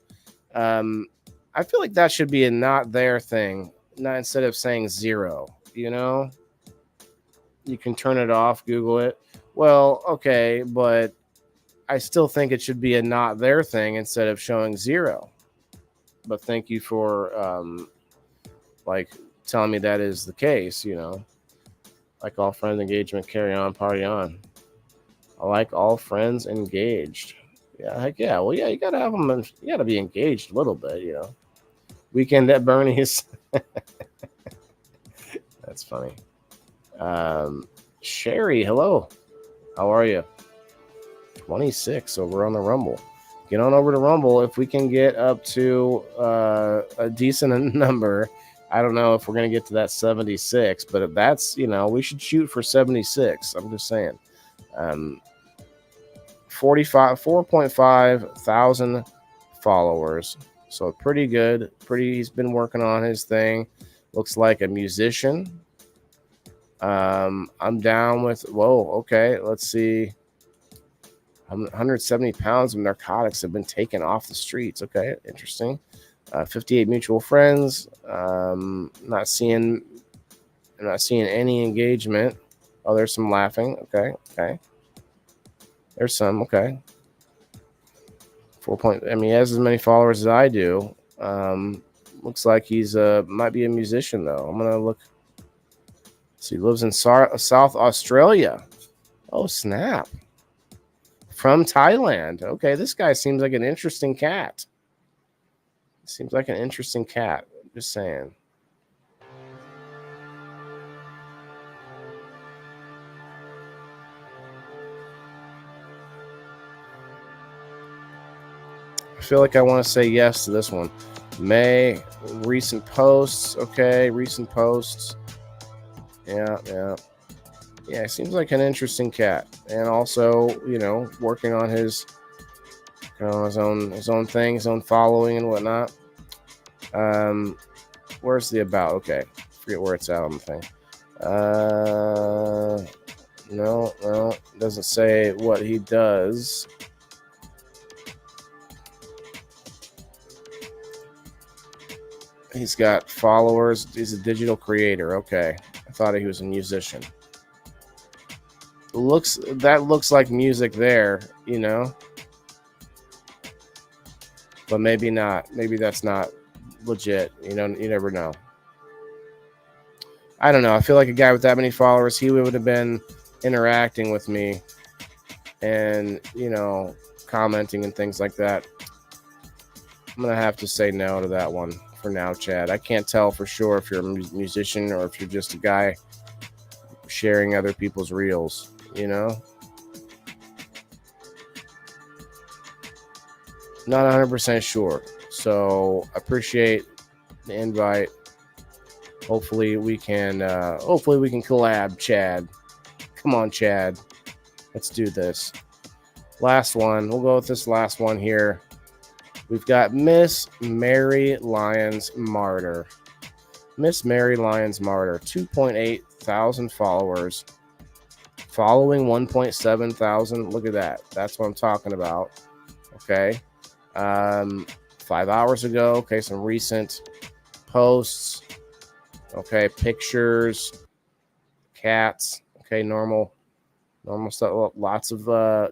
I feel like that should be a not there thing, not instead of saying 0. You know, you can turn it off, Google it. Well, okay, but I still think it should be a not there thing instead of showing 0. But thank you for like telling me that is the case. You know, like all friends engagement, carry on, party on. I like all friends engaged. Yeah, heck yeah. Well, yeah, you gotta have them. You gotta be engaged a little bit, you know. Weekend at Bernie's. That's funny. Sherry, hello. How are you? 26 over on the Rumble. Get on over to Rumble if we can get up to a decent number. I don't know if we're gonna get to that 76, but if that's, you know, we should shoot for 76. I'm just saying. 4.5 thousand followers, so pretty good. He's been working on his thing. Looks like a musician. I'm down with. Whoa, okay. Let's see. 170 pounds of narcotics have been taken off the streets. Okay, interesting. 58 mutual friends. Not seeing any engagement. Oh, there's some laughing. Okay. There's some. Okay. I mean, he has as many followers as I do. Looks like he's might be a musician though. I'm gonna look. So he lives in South Australia. Oh snap! From Thailand. Okay, this guy seems like an interesting cat. Seems like an interesting cat. Just saying. I feel like I want to say yes to this one. May, recent posts. Okay, recent posts. Yeah. Yeah, seems like an interesting cat. And also, working on his own thing, his own following and whatnot. Where's the about? Okay, forget where it's at on the thing. No, doesn't say what he does. He's got followers. He's a digital creator. Okay, I thought he was a musician. Looks like music there, but maybe not. Maybe that's not legit. You never know. I don't know. I feel like a guy with that many followers, he would have been interacting with me and, commenting and things like that. I'm going to have to say no to that one for now, Chad. I can't tell for sure if you're a musician or if you're just a guy sharing other people's reels, Not 100% sure. So appreciate the invite. Hopefully we can collab, Chad. Come on, Chad. Let's do this. Last one. We'll go with this last one here. We've got Miss Mary Lyons Martyr. Miss Mary Lyons Martyr, 2.8 thousand followers. Following 1.7 thousand. Look at that. That's what I'm talking about. Okay. 5 hours ago. Okay, some recent posts. Okay, pictures, cats. Okay, normal stuff. Lots of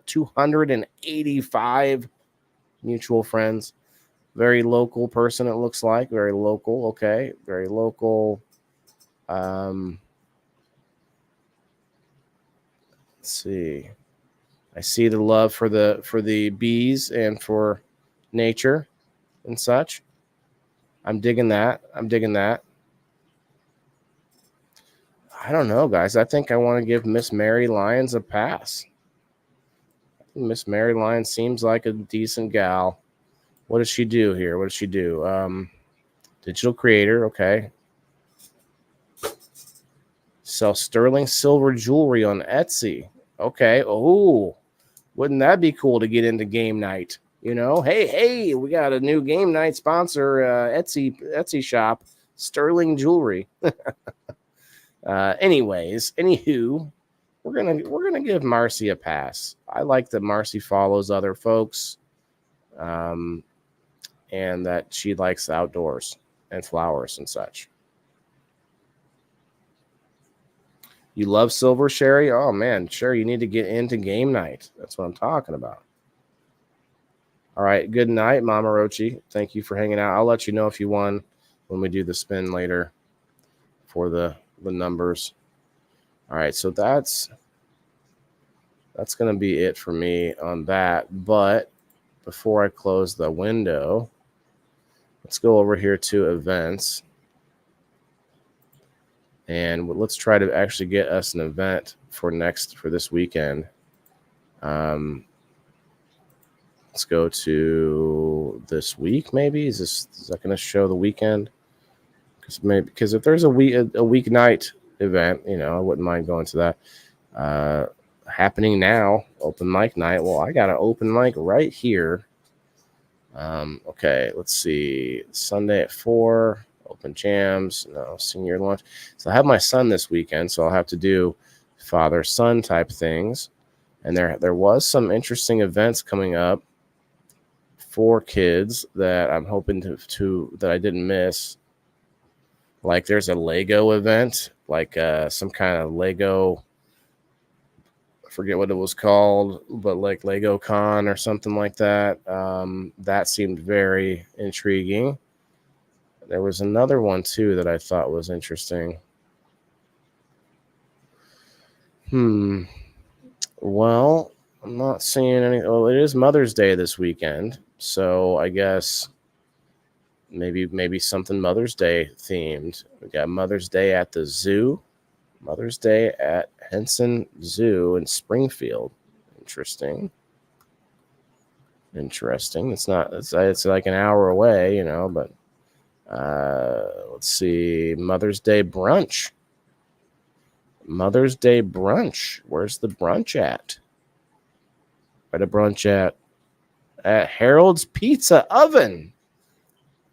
285 mutual friends. Very local person, it looks like. Very local. Okay, very local. Let's see. I see the love for the bees and for nature and such. I'm digging that. I don't know, guys. I think I want to give Miss Mary Lyons a pass. Miss Mary Lyons seems like a decent gal. What does she do here? Digital creator, okay. Sell sterling silver jewelry on Etsy. Okay. Oh, wouldn't that be cool to get into game night? Hey, we got a new game night sponsor, Etsy shop, Sterling Jewelry. Anywho, we're gonna give Marcy a pass. I like that Marcy follows other folks, and that she likes outdoors and flowers and such. You love silver, Sherry? Oh man, Sherry, you need to get into game night. That's what I'm talking about. All right, good night, Mama Rochi. Thank you for hanging out. I'll let you know if you won when we do the spin later for the numbers. All right, so that's going to be it for me on that. But before I close the window, let's go over here to events. And let's try to actually get us an event for this weekend. Let's go to this week. Maybe is that going to show the weekend? Because if there's a weeknight event, I wouldn't mind going to that. Happening now, open mic night. Well, I got an open mic right here. Okay, let's see. Sunday at 4. Open jams. No, senior lunch. So I have my son this weekend, so I'll have to do father-son type things. And there was some interesting events coming up for kids that I'm hoping to that I didn't miss. Like there's a Lego event, like some kind of Lego I forget what it was called, but like Lego Con or something like that. That seemed very intriguing. There was another one too that I thought was interesting. Well, I'm not seeing any. Well, it is Mother's Day this weekend, so I guess maybe something Mother's Day themed. We got Mother's Day at the zoo, Mother's Day at Henson Zoo in Springfield. Interesting. It's not. It's like an hour away, but let's see. Mother's Day brunch. Mother's Day brunch. Where's the brunch at? Where the brunch at Harold's Pizza Oven.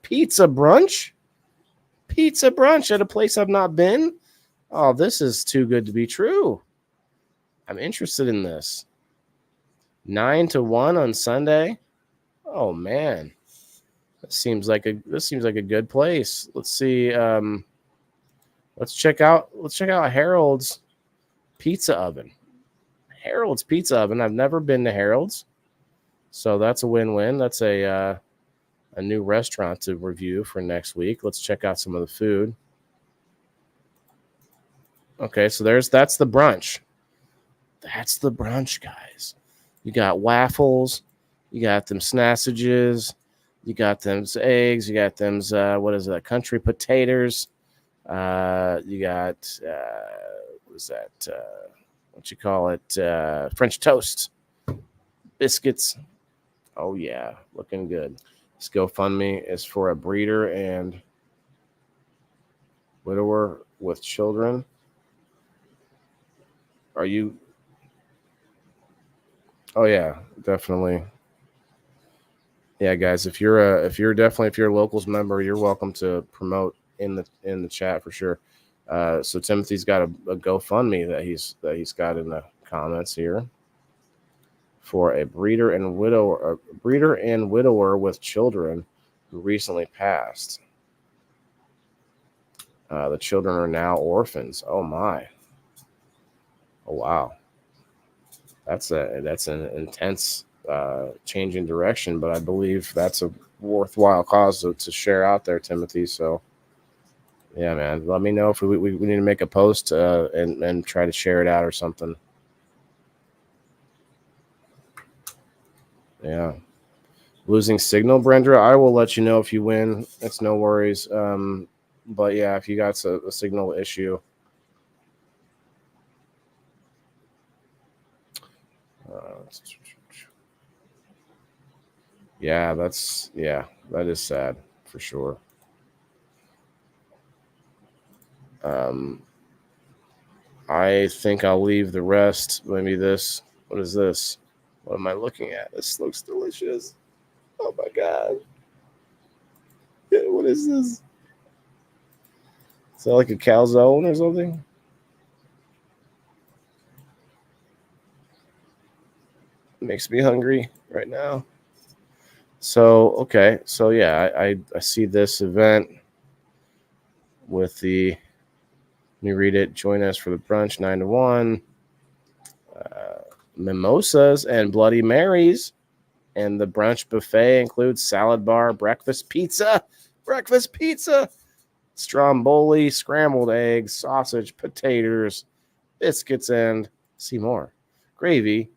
Pizza brunch at a place I've not been. Oh, this is too good to be true. I'm interested in this. 9 to 1 on Sunday. Oh man, this seems like a good place. Let's see. Let's check out Harold's Pizza Oven. Harold's Pizza Oven. I've never been to Harold's, so that's a win-win. That's a new restaurant to review for next week. Let's check out some of the food. Okay, so that's the brunch. That's the brunch, guys. You got waffles, you got them snassages, you got them eggs, you got them country potatoes. You got French toast, biscuits. Oh yeah, looking good. This GoFundMe is for a breeder and widower with children. Are you? Oh yeah, definitely. Yeah, guys, if you're a locals member, you're welcome to promote in the chat for sure. So Timothy's got a GoFundMe that he's got in the comments here for a breeder and widower with children who recently passed. The children are now orphans. Oh my. Oh wow. That's an intense change in direction, but I believe that's a worthwhile cause to share out there, Timothy. So yeah, man, let me know if we need to make a post and try to share it out or something. Yeah. Losing signal, Brenda. I will let you know if you win. It's no worries. But yeah, if you got a signal issue. That is sad for sure. I think I'll leave the rest. Maybe this. What is this? What am I looking at? This looks delicious. Oh my god. What is this? Is that like a calzone or something? Makes me hungry right now. So, okay. So, yeah, I see this event with the, let me read it. Join us for the brunch, 9 to 1. Mimosas and Bloody Marys. And the brunch buffet includes salad bar, breakfast pizza, stromboli, scrambled eggs, sausage, potatoes, biscuits, and see more. Gravy,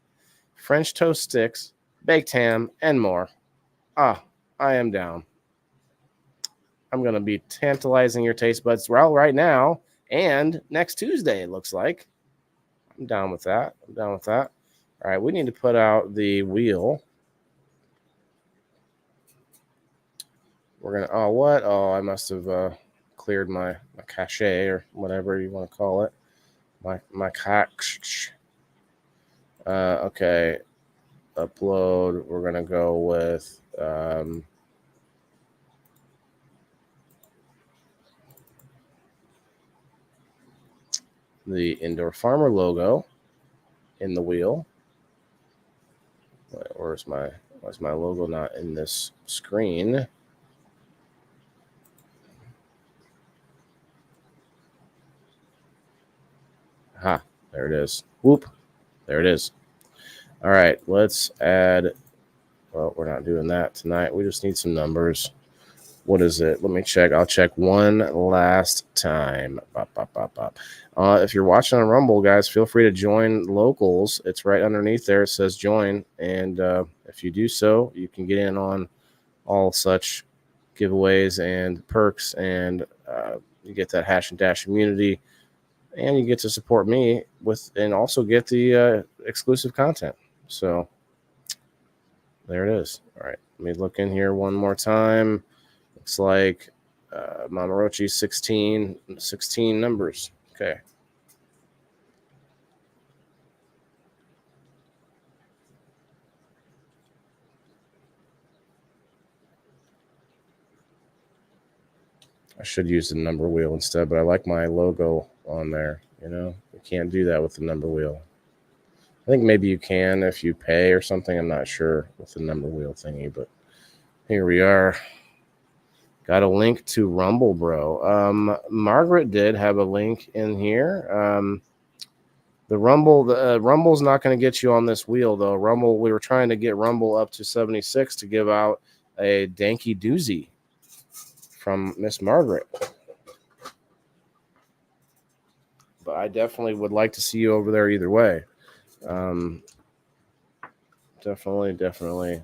French toast sticks, baked ham, and more. I am down. I'm going to be tantalizing your taste buds right now and next Tuesday, it looks like. I'm down with that. All right, we need to put out the wheel. We're going to, what? Oh, I must have cleared my cache or whatever you want to call it. My cache. Okay. Upload. We're going to go with the Indoor Farmer logo in the wheel. Where's my logo not in this screen? There it is. Whoop. There it is. All right, let's add. Well, we're not doing that tonight. We just need some numbers. What is it? Let me check. I'll check one last time. Bop, bop, bop, bop. If you're watching on Rumble, guys, feel free to join Locals. It's right underneath there. It says join. And if you do so, you can get in on all such giveaways and perks. And you get that Hash and Dash immunity. And you get to support me with, and also get the exclusive content. So there it is. All right. Let me look in here one more time. Looks like Mamorochi 16 numbers. Okay. I should use the number wheel instead, but I like my logo on there. You can't do that with the number wheel. I think maybe you can if you pay or something. I'm not sure with the number wheel thingy, but here we are. Got a link to Rumble, bro. Margaret did have a link in here. The Rumble's not going to get you on this wheel, though. Rumble, we were trying to get Rumble up to 76 to give out a danky doozy from Miss Margaret. But I definitely would like to see you over there either way. Definitely.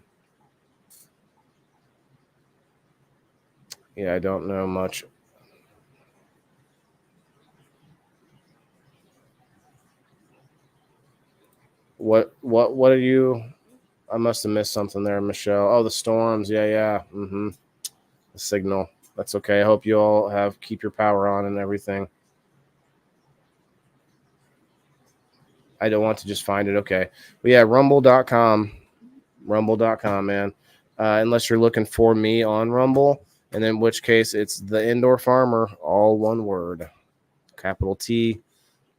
Yeah, I don't know much. What are you? I must have missed something there, Michelle. Oh, the storms. Yeah. The signal. That's okay. I hope you all keep your power on and everything. I don't want to just find it. Okay. But yeah, rumble.com, man. Unless you're looking for me on Rumble, and in which case it's the Indoor Farmer, all one word, capital T,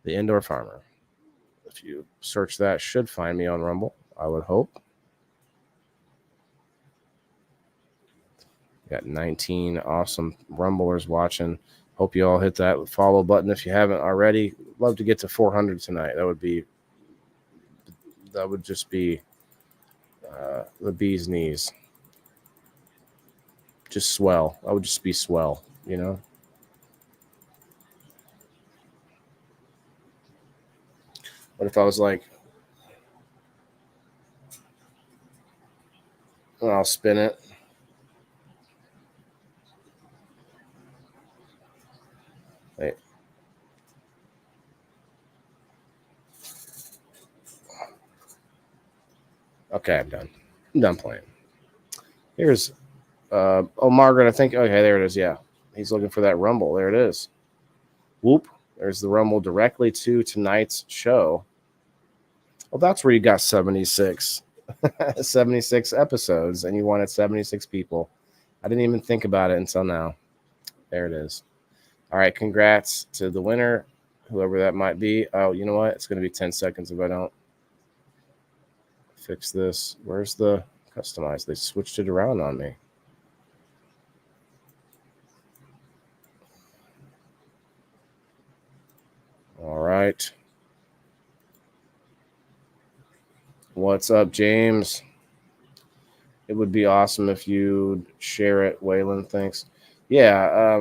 the Indoor Farmer. If you search that, should find me on Rumble, I would hope. Got 19 awesome Rumblers watching. Hope you all hit that follow button if you haven't already. Love to get to 400 tonight. That would just be the bee's knees. Just swell. That would just be swell, What if I was like, I'll spin it. Wait. Okay, I'm done. I'm done playing. Here's, Margaret, I think. Okay, there it is. Yeah. He's looking for that Rumble. There it is. Whoop. There's the Rumble directly to tonight's show. Well, that's where you got 76. 76 episodes, and you wanted 76 people. I didn't even think about it until now. There it is. All right, congrats to the winner, whoever that might be. Oh, you know what? It's going to be 10 seconds if I don't fix this. Where's the customize? They switched it around on me. All right. What's up, James? It would be awesome if you'd share it, Waylon. Thanks. Yeah,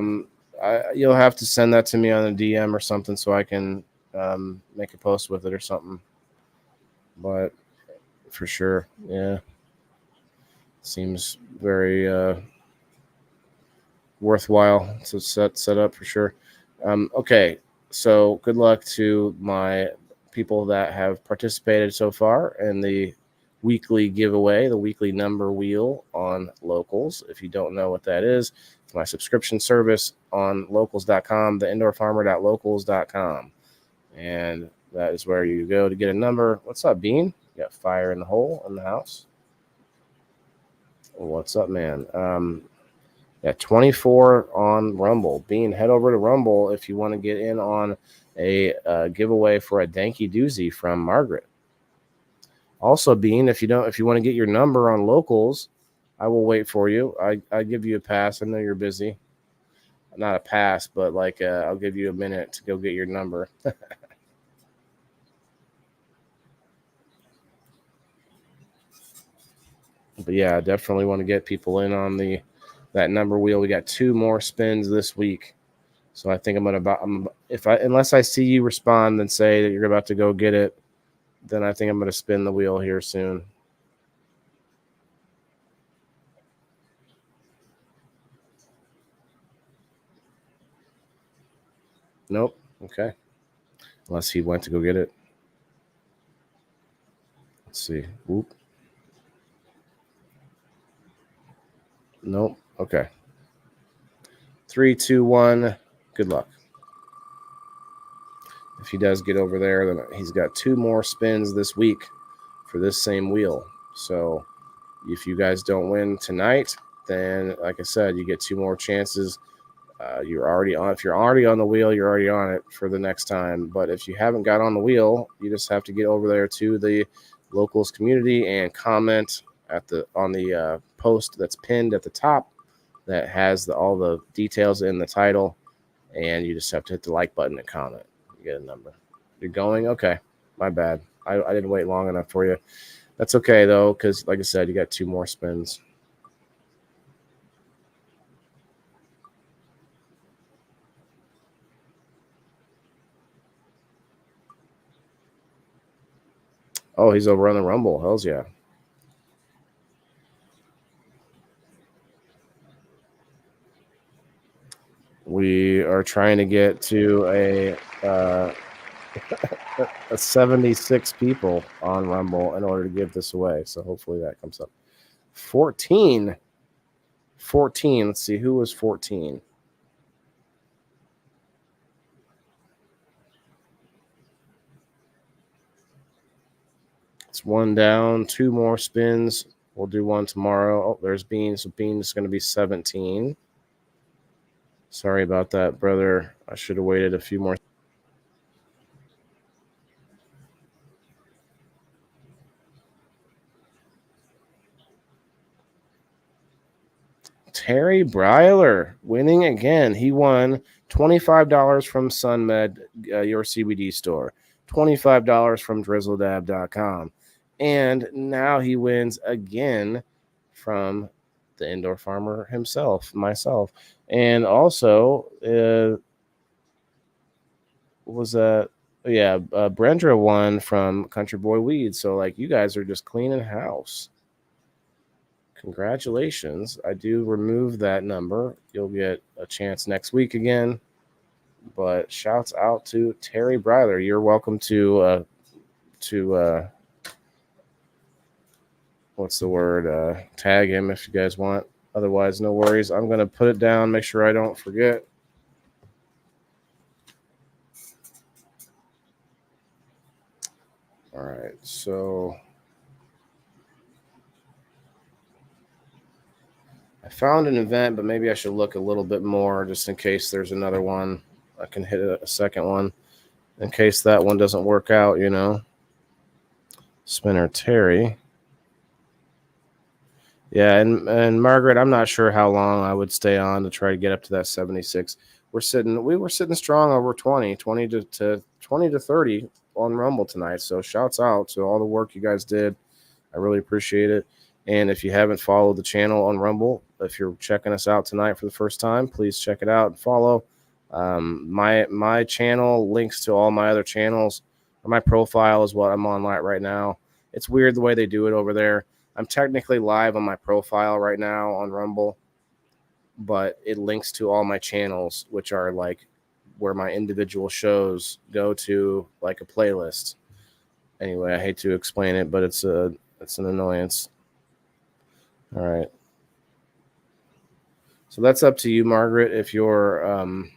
you'll have to send that to me on a DM or something so I can make a post with it or something. But for sure, yeah. Seems very worthwhile to set up for sure. Okay, so good luck to my people that have participated so far in the weekly giveaway, the weekly number wheel on Locals. If you don't know what that is, it's my subscription service on locals.com, the indoorfarmer.locals.com. And that is where you go to get a number. What's up, Bean? You got fire in the hole in the house. What's up, man? 24 on Rumble. Bean, head over to Rumble if you want to get in on a giveaway for a danky doozy from Margaret. Also, Bean, if you want to get your number on Locals, I will wait for you. I give you a pass. I know you're busy. Not a pass, but I'll give you a minute to go get your number. But yeah, definitely want to get people in on that number wheel. We got 2 more spins this week. So I think unless I see you respond and say that you're about to go get it, then I think I'm going to spin the wheel here soon. Nope. Okay. Unless he went to go get it. Let's see. Whoop. Nope. Okay. 3, 2, 1. Good luck. If he does get over there, then he's got 2 more spins this week for this same wheel. So if you guys don't win tonight, then like I said, you get 2 more chances. You're already on. If you're already on the wheel, you're already on it for the next time. But if you haven't got on the wheel, you just have to get over there to the locals community and comment on the post that's pinned at the top that has all the details in the title, and you just have to hit the like button and comment. You get a number. You're going? Okay. My bad. I didn't wait long enough for you. That's okay, though, because like I said, you got 2 more spins. Oh, he's over on the Rumble. Hells yeah. We are trying to get to a 76 people on Rumble in order to give this away. So hopefully that comes up. 14. Let's see. Who was 14? It's 1 down. 2 more spins. We'll do 1 tomorrow. Oh, there's Bean. So Bean is going to be 17. Sorry about that, brother. I should have waited a few more. Terry Breiler winning again. He won $25 from SunMed, your CBD store, $25 from drizzledab.com. And now he wins again from the indoor farmer himself, myself. And also, Brendra won from Country Boy Weed. So, like, you guys are just cleaning house. Congratulations. I do remove that number. You'll get a chance next week again. But shouts out to Terry Breiler. You're welcome to what's the word? Tag him if you guys want. Otherwise, no worries. I'm going to put it down, make sure I don't forget. All right, so I found an event, but maybe I should look a little bit more just in case there's another one. I can hit a second one in case that one doesn't work out, you know. Spinner Terry. Yeah, and Margaret, I'm not sure how long I would stay on to try to get up to that 76. We were sitting strong over 20 to 30 on Rumble tonight. So shouts out to all the work you guys did. I really appreciate it. And if you haven't followed the channel on Rumble, if you're checking us out tonight for the first time, please check it out and follow. My channel links to all my other channels. My profile is what I'm on right now. It's weird the way they do it over there. I'm technically live on my profile right now on Rumble, but it links to all my channels, which are like where my individual shows go to, like a playlist. Anyway, I hate to explain it, but it's an annoyance. All right. So that's up to you, Margaret, if you're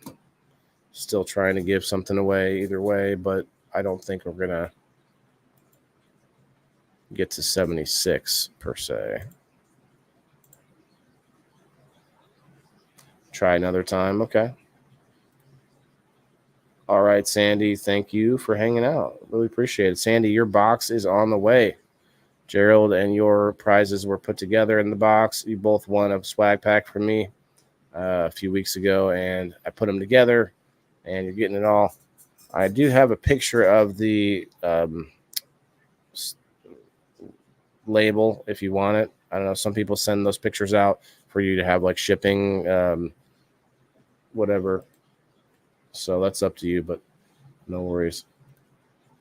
still trying to give something away either way, but I don't think we're going to get to 76 per se. Try another time. Okay. All right, Sandy. Thank you for hanging out. Really appreciate it. Sandy, your box is on the way. Gerald and your prizes were put together in the box. You both won a swag pack from me a few weeks ago, and I put them together, and you're getting it all. I do have a picture of the label if you want it. I don't know. Some people send those pictures out for you to have like shipping, whatever. So that's up to you, but no worries.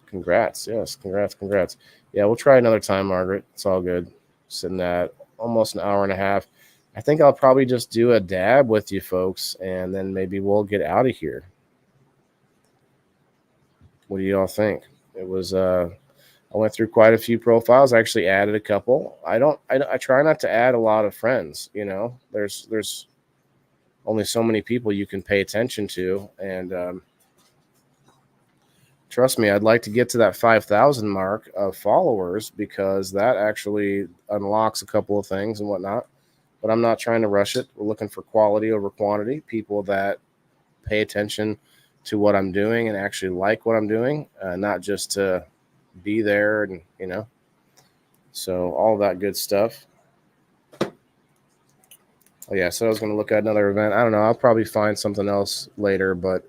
Congrats. Yes. Congrats. Yeah. We'll try another time, Margaret. It's all good. Sitting at almost an hour and a half. I think I'll probably just do a dab with you folks, and then maybe we'll get out of here. What do you all think? It was, I went through quite a few profiles. I actually added a couple. I try not to add a lot of friends. You know, there's only so many people you can pay attention to. And, trust me, I'd like to get to that 5,000 mark of followers, because that actually unlocks a couple of things and whatnot. But I'm not trying to rush it. We're looking for quality over quantity, people that pay attention to what I'm doing and actually like what I'm doing, not just to be there and, you know. So all that good stuff. Oh, yeah, so I was going to look at another event. I don't know. I'll probably find something else later, but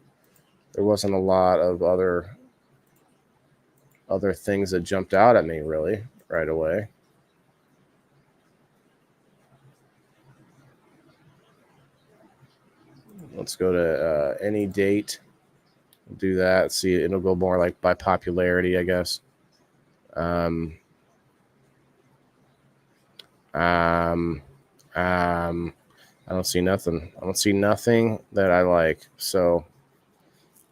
there wasn't a lot of other things that jumped out at me really right away. Let's go to any date. We'll do that. See, it'll go more like by popularity, I guess. I don't see nothing. I don't see nothing that I like. So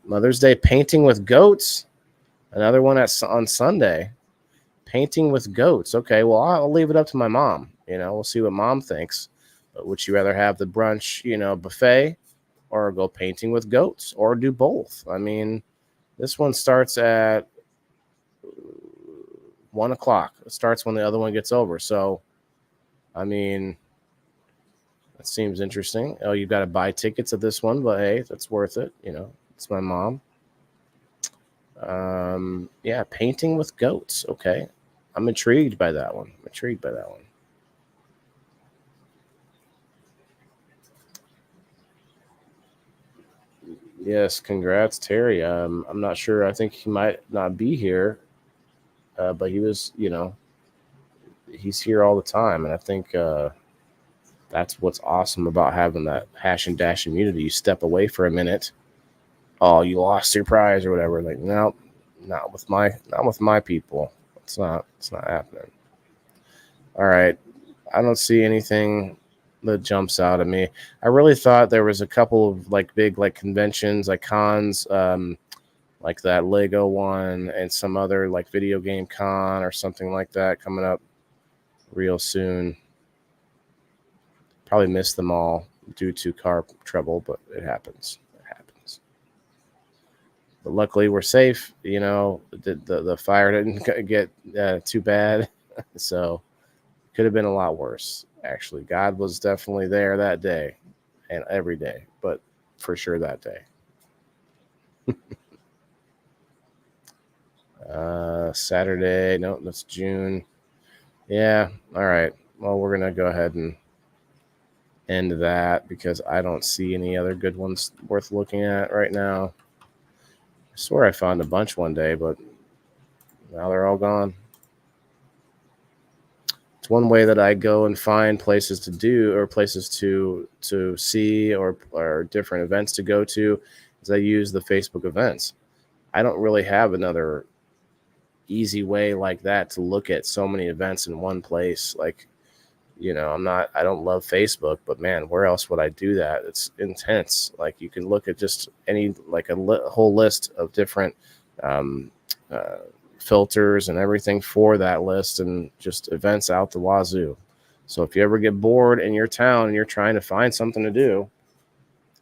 Mother's Day painting with goats. Another one on Sunday. Painting with goats. Okay, well, I'll leave it up to my mom. You know, we'll see what mom thinks. But would you rather have the brunch, you know, buffet, or go painting with goats, or do both? I mean, this one starts at 1 o'clock. It starts when the other one gets over. So, I mean, that seems interesting. Oh, you've got to buy tickets at this one, but hey, that's worth it. You know, it's my mom. Yeah, painting with goats. Okay. I'm intrigued by that one. Yes, congrats, Terry. I'm not sure. I think he might not be here, but he was, you know, he's here all the time. And I think that's what's awesome about having that hash and dash immunity. You step away for a minute. Oh, you lost your prize or whatever. Like, no, not with my people. It's not happening. All right. I don't see anything that jumps out at me. I really thought there was a couple of like big like conventions, like cons, like that Lego one and some other like video game con or something like that coming up real soon. Probably missed them all due to car trouble, but it happens. But luckily we're safe. You know, the fire didn't get too bad. So could have been a lot worse. Actually, God was definitely there that day and every day, but for sure that day. Saturday. No, that's June. Yeah. All right. Well, we're going to go ahead and end that because I don't see any other good ones worth looking at right now. I swear I found a bunch one day, but now they're all gone. It's one way that I go and find places to do or places to see or different events to go to is I use the Facebook events. I don't really have another easy way like that to look at so many events in one place. Like, you know, I don't love Facebook, but man, where else would I do that? It's intense. Like you can look at just any, like whole list of different filters and everything for that list and just events out the wazoo. So if you ever get bored in your town and you're trying to find something to do,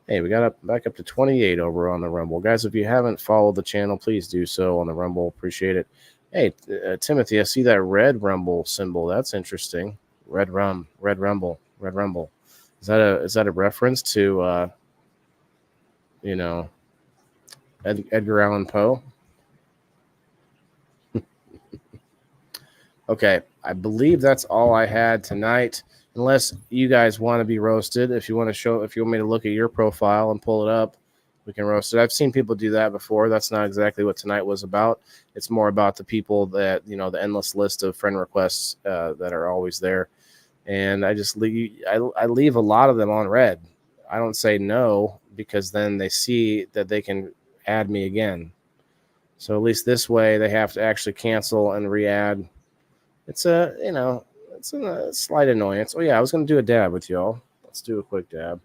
hey, we got back up to 28 over on the Rumble. Guys, if you haven't followed the channel, please do so on the Rumble. Appreciate it. Hey, Timothy, I see that red Rumble symbol. That's interesting. Red Rumble. Is that a reference to you know, Edgar Allan Poe? Okay, I believe that's all I had tonight. Unless you guys want to be roasted, if you want me to look at your profile and pull it up, we can roast it. I've seen people do that before. That's not exactly what tonight was about. It's more about the people that, you know, the endless list of friend requests that are always there. and I just leave. I leave a lot of them on red. I don't say no because then they see that they can add me again. So at least this way they have to actually cancel and re-add. It's it's a slight annoyance. Oh yeah, I was gonna do a dab with y'all. Let's do a quick dab.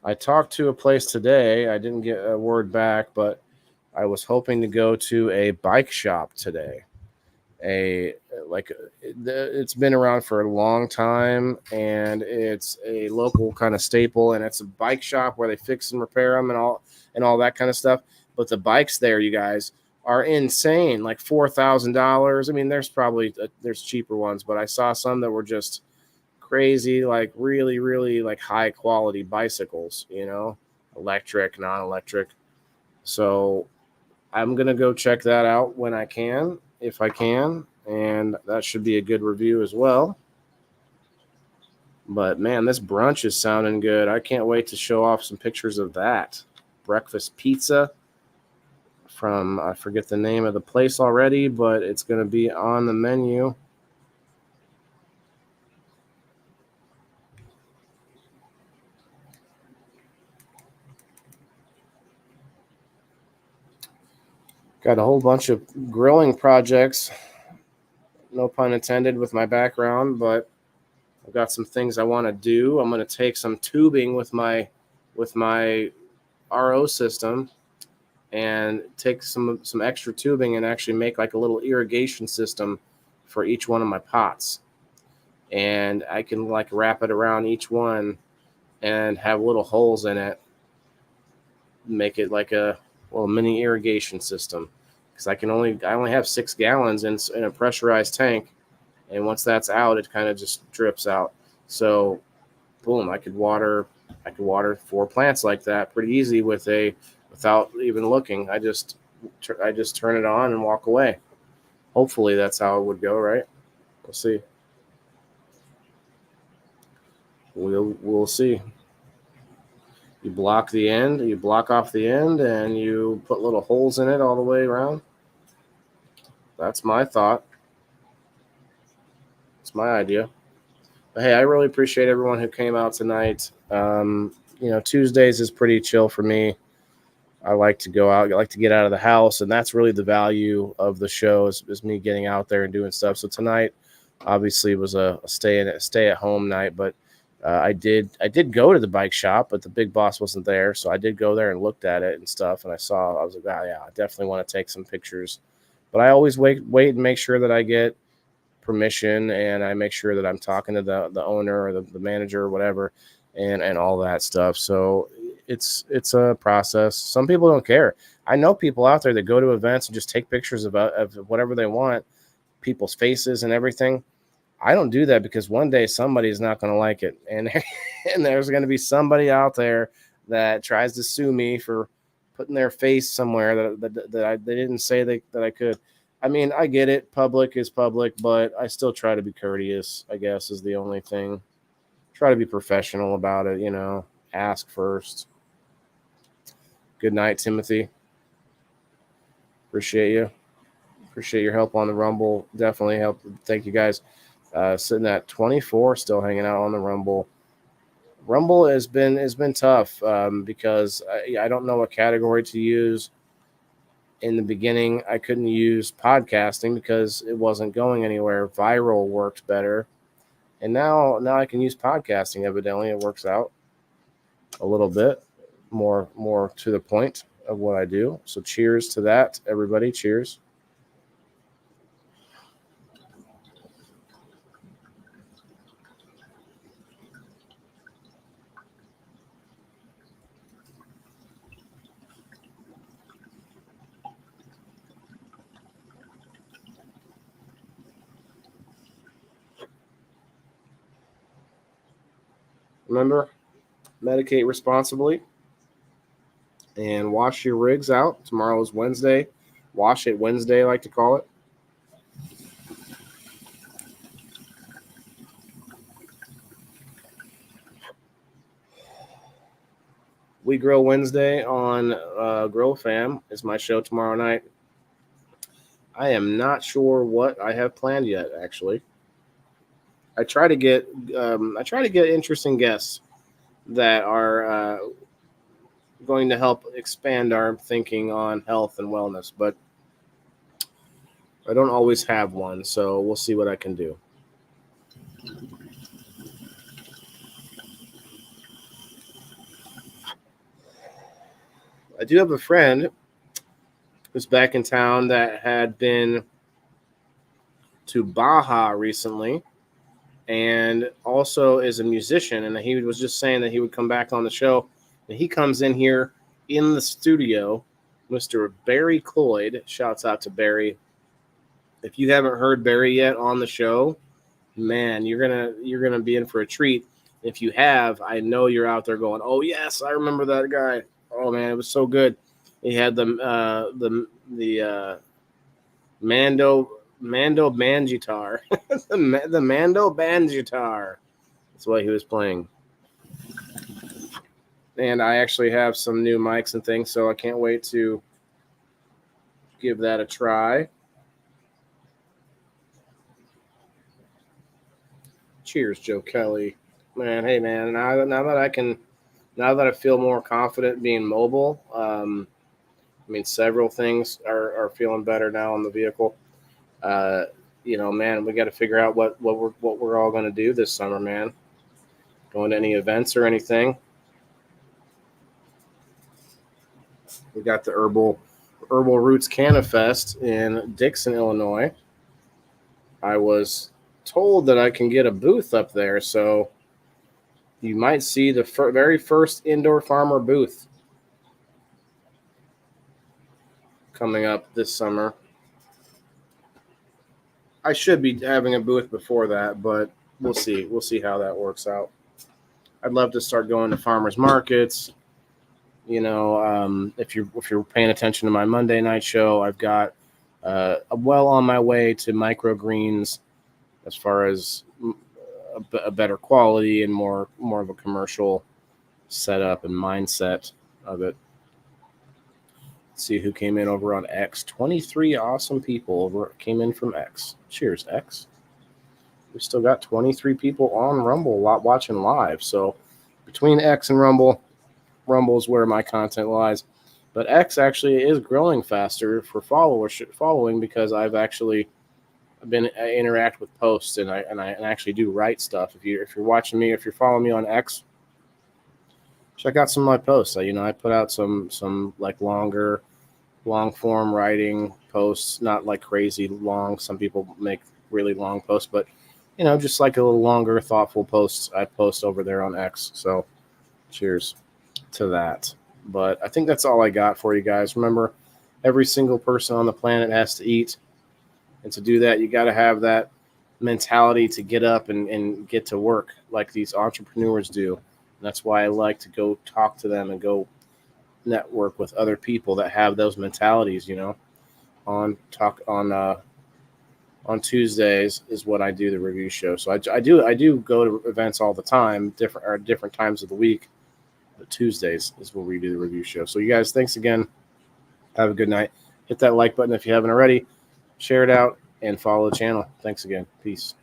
I talked to a place today. I didn't get a word back, but I was hoping to go to a bike shop today. It's been around for a long time, and it's a local kind of staple, and it's a bike shop where they fix and repair them and all that kind of stuff. But the bikes there, you guys, are insane, like $4,000. I mean, there's cheaper ones, but I saw some that were just crazy, like really, really like high quality bicycles, electric, non-electric. So I'm gonna go check that out when I can, if I can, and that should be a good review as well. But man, this brunch is sounding good. I can't wait to show off some pictures of that. Breakfast pizza from, I forget the name of the place already, but it's going to be on the menu. Got a whole bunch of grilling projects, no pun intended, with my background, but I've got some things I want to do. I'm going to take some tubing with my RO system and take some extra tubing and actually make like a little irrigation system for each one of my pots. And I can like wrap it around each one and have little holes in it, make it like a little mini irrigation system. Because I only have 6 gallons in a pressurized tank, and once that's out, it kind of just drips out. So, boom, I could water 4 plants like that pretty easy without even looking. I just turn it on and walk away. Hopefully, that's how it would go, right? We'll see. We'll see. You block off the end, and you put little holes in it all the way around. That's my thought. It's my idea. But hey, I really appreciate everyone who came out tonight. Tuesdays is pretty chill for me. I like to go out. I like to get out of the house, and that's really the value of the show is me getting out there and doing stuff. So tonight, obviously, was a stay at home night, but I did go to the bike shop, but the big boss wasn't there, so I did go there and looked at it and stuff. And I was like, oh, yeah, I definitely want to take some pictures. But I always wait and make sure that I get permission, and I make sure that I'm talking to the owner or the manager or whatever, and all that stuff. So it's a process. Some people don't care. I know people out there that go to events and just take pictures of whatever they want, people's faces and everything. I don't do that because one day somebody's not going to like it, and and there's going to be somebody out there that tries to sue me for putting their face somewhere that they didn't say that I could. I mean, I get it. Public is public, but I still try to be courteous, I guess, is the only thing. Try to be professional about it, ask first. Good night, Timothy. Appreciate you. Appreciate your help on the Rumble. Definitely help. Thank you guys. Sitting at 24, still hanging out on the Rumble. Rumble has been tough because I don't know what category to use. In the beginning, I couldn't use podcasting because it wasn't going anywhere. Viral worked better, and now I can use podcasting. Evidently, it works out a little bit more to the point of what I do. So, cheers to that, everybody. Cheers. Remember, medicate responsibly and wash your rigs out. Tomorrow is Wednesday. Wash it Wednesday, I like to call it. We Grill Wednesday on Grill Fam is my show tomorrow night. I am not sure what I have planned yet. Actually, I try to get interesting guests that are going to help expand our thinking on health and wellness, but I don't always have one, so we'll see what I can do. I do have a friend who's back in town that had been to Baja recently and also is a musician. And he was just saying that he would come back on the show. And he comes in here in the studio, Mr. Barry Cloyd. Shouts out to Barry. If you haven't heard Barry yet on the show, man, you're gonna be in for a treat. If you have, I know you're out there going, "Oh yes, I remember that guy." Oh man, it was so good. He had the Mando band guitar, the Mando band guitar. That's what he was playing. And I actually have some new mics and things, so I can't wait to give that a try. Cheers, Joe Kelly. Man, hey man, now that I feel more confident being mobile, I mean, several things are feeling better now on the vehicle. Man, we got to figure out what we're all going to do this summer, man. Going to any events or anything? We got the Herbal Roots Canna Fest in Dixon, Illinois. I was told that I can get a booth up there, so you might see the very first indoor farmer booth coming up this summer. I should be having a booth before that, but we'll see. We'll see how that works out. I'd love to start going to farmers markets. If you're paying attention to my Monday night show, I've got well on my way to microgreens as far as a better quality and more of a commercial setup and mindset of it. Let's see who came in over on X. 23 awesome people came in from X. Cheers, X. We still got 23 people on Rumble watching live. So between X and Rumble's where my content lies. But X actually is growing faster for following because I've actually I interact with posts and I actually do write stuff. If you're watching me, if you're following me on X, check out some of my posts. I put out some like long form writing posts, not like crazy long. Some people make really long posts, but just like a little longer, thoughtful posts I post over there on X. So cheers to that. But I think that's all I got for you guys. Remember, every single person on the planet has to eat. And to do that, you got to have that mentality to get up and get to work like these entrepreneurs do. And that's why I like to go talk to them and go network with other people that have those mentalities, on Tuesdays is what I do the review show. So I do go to events all the time, different times of the week. But Tuesdays is where we do the review show. So you guys, thanks again. Have a good night. Hit that like button if you haven't already. Share it out and follow the channel. Thanks again. Peace.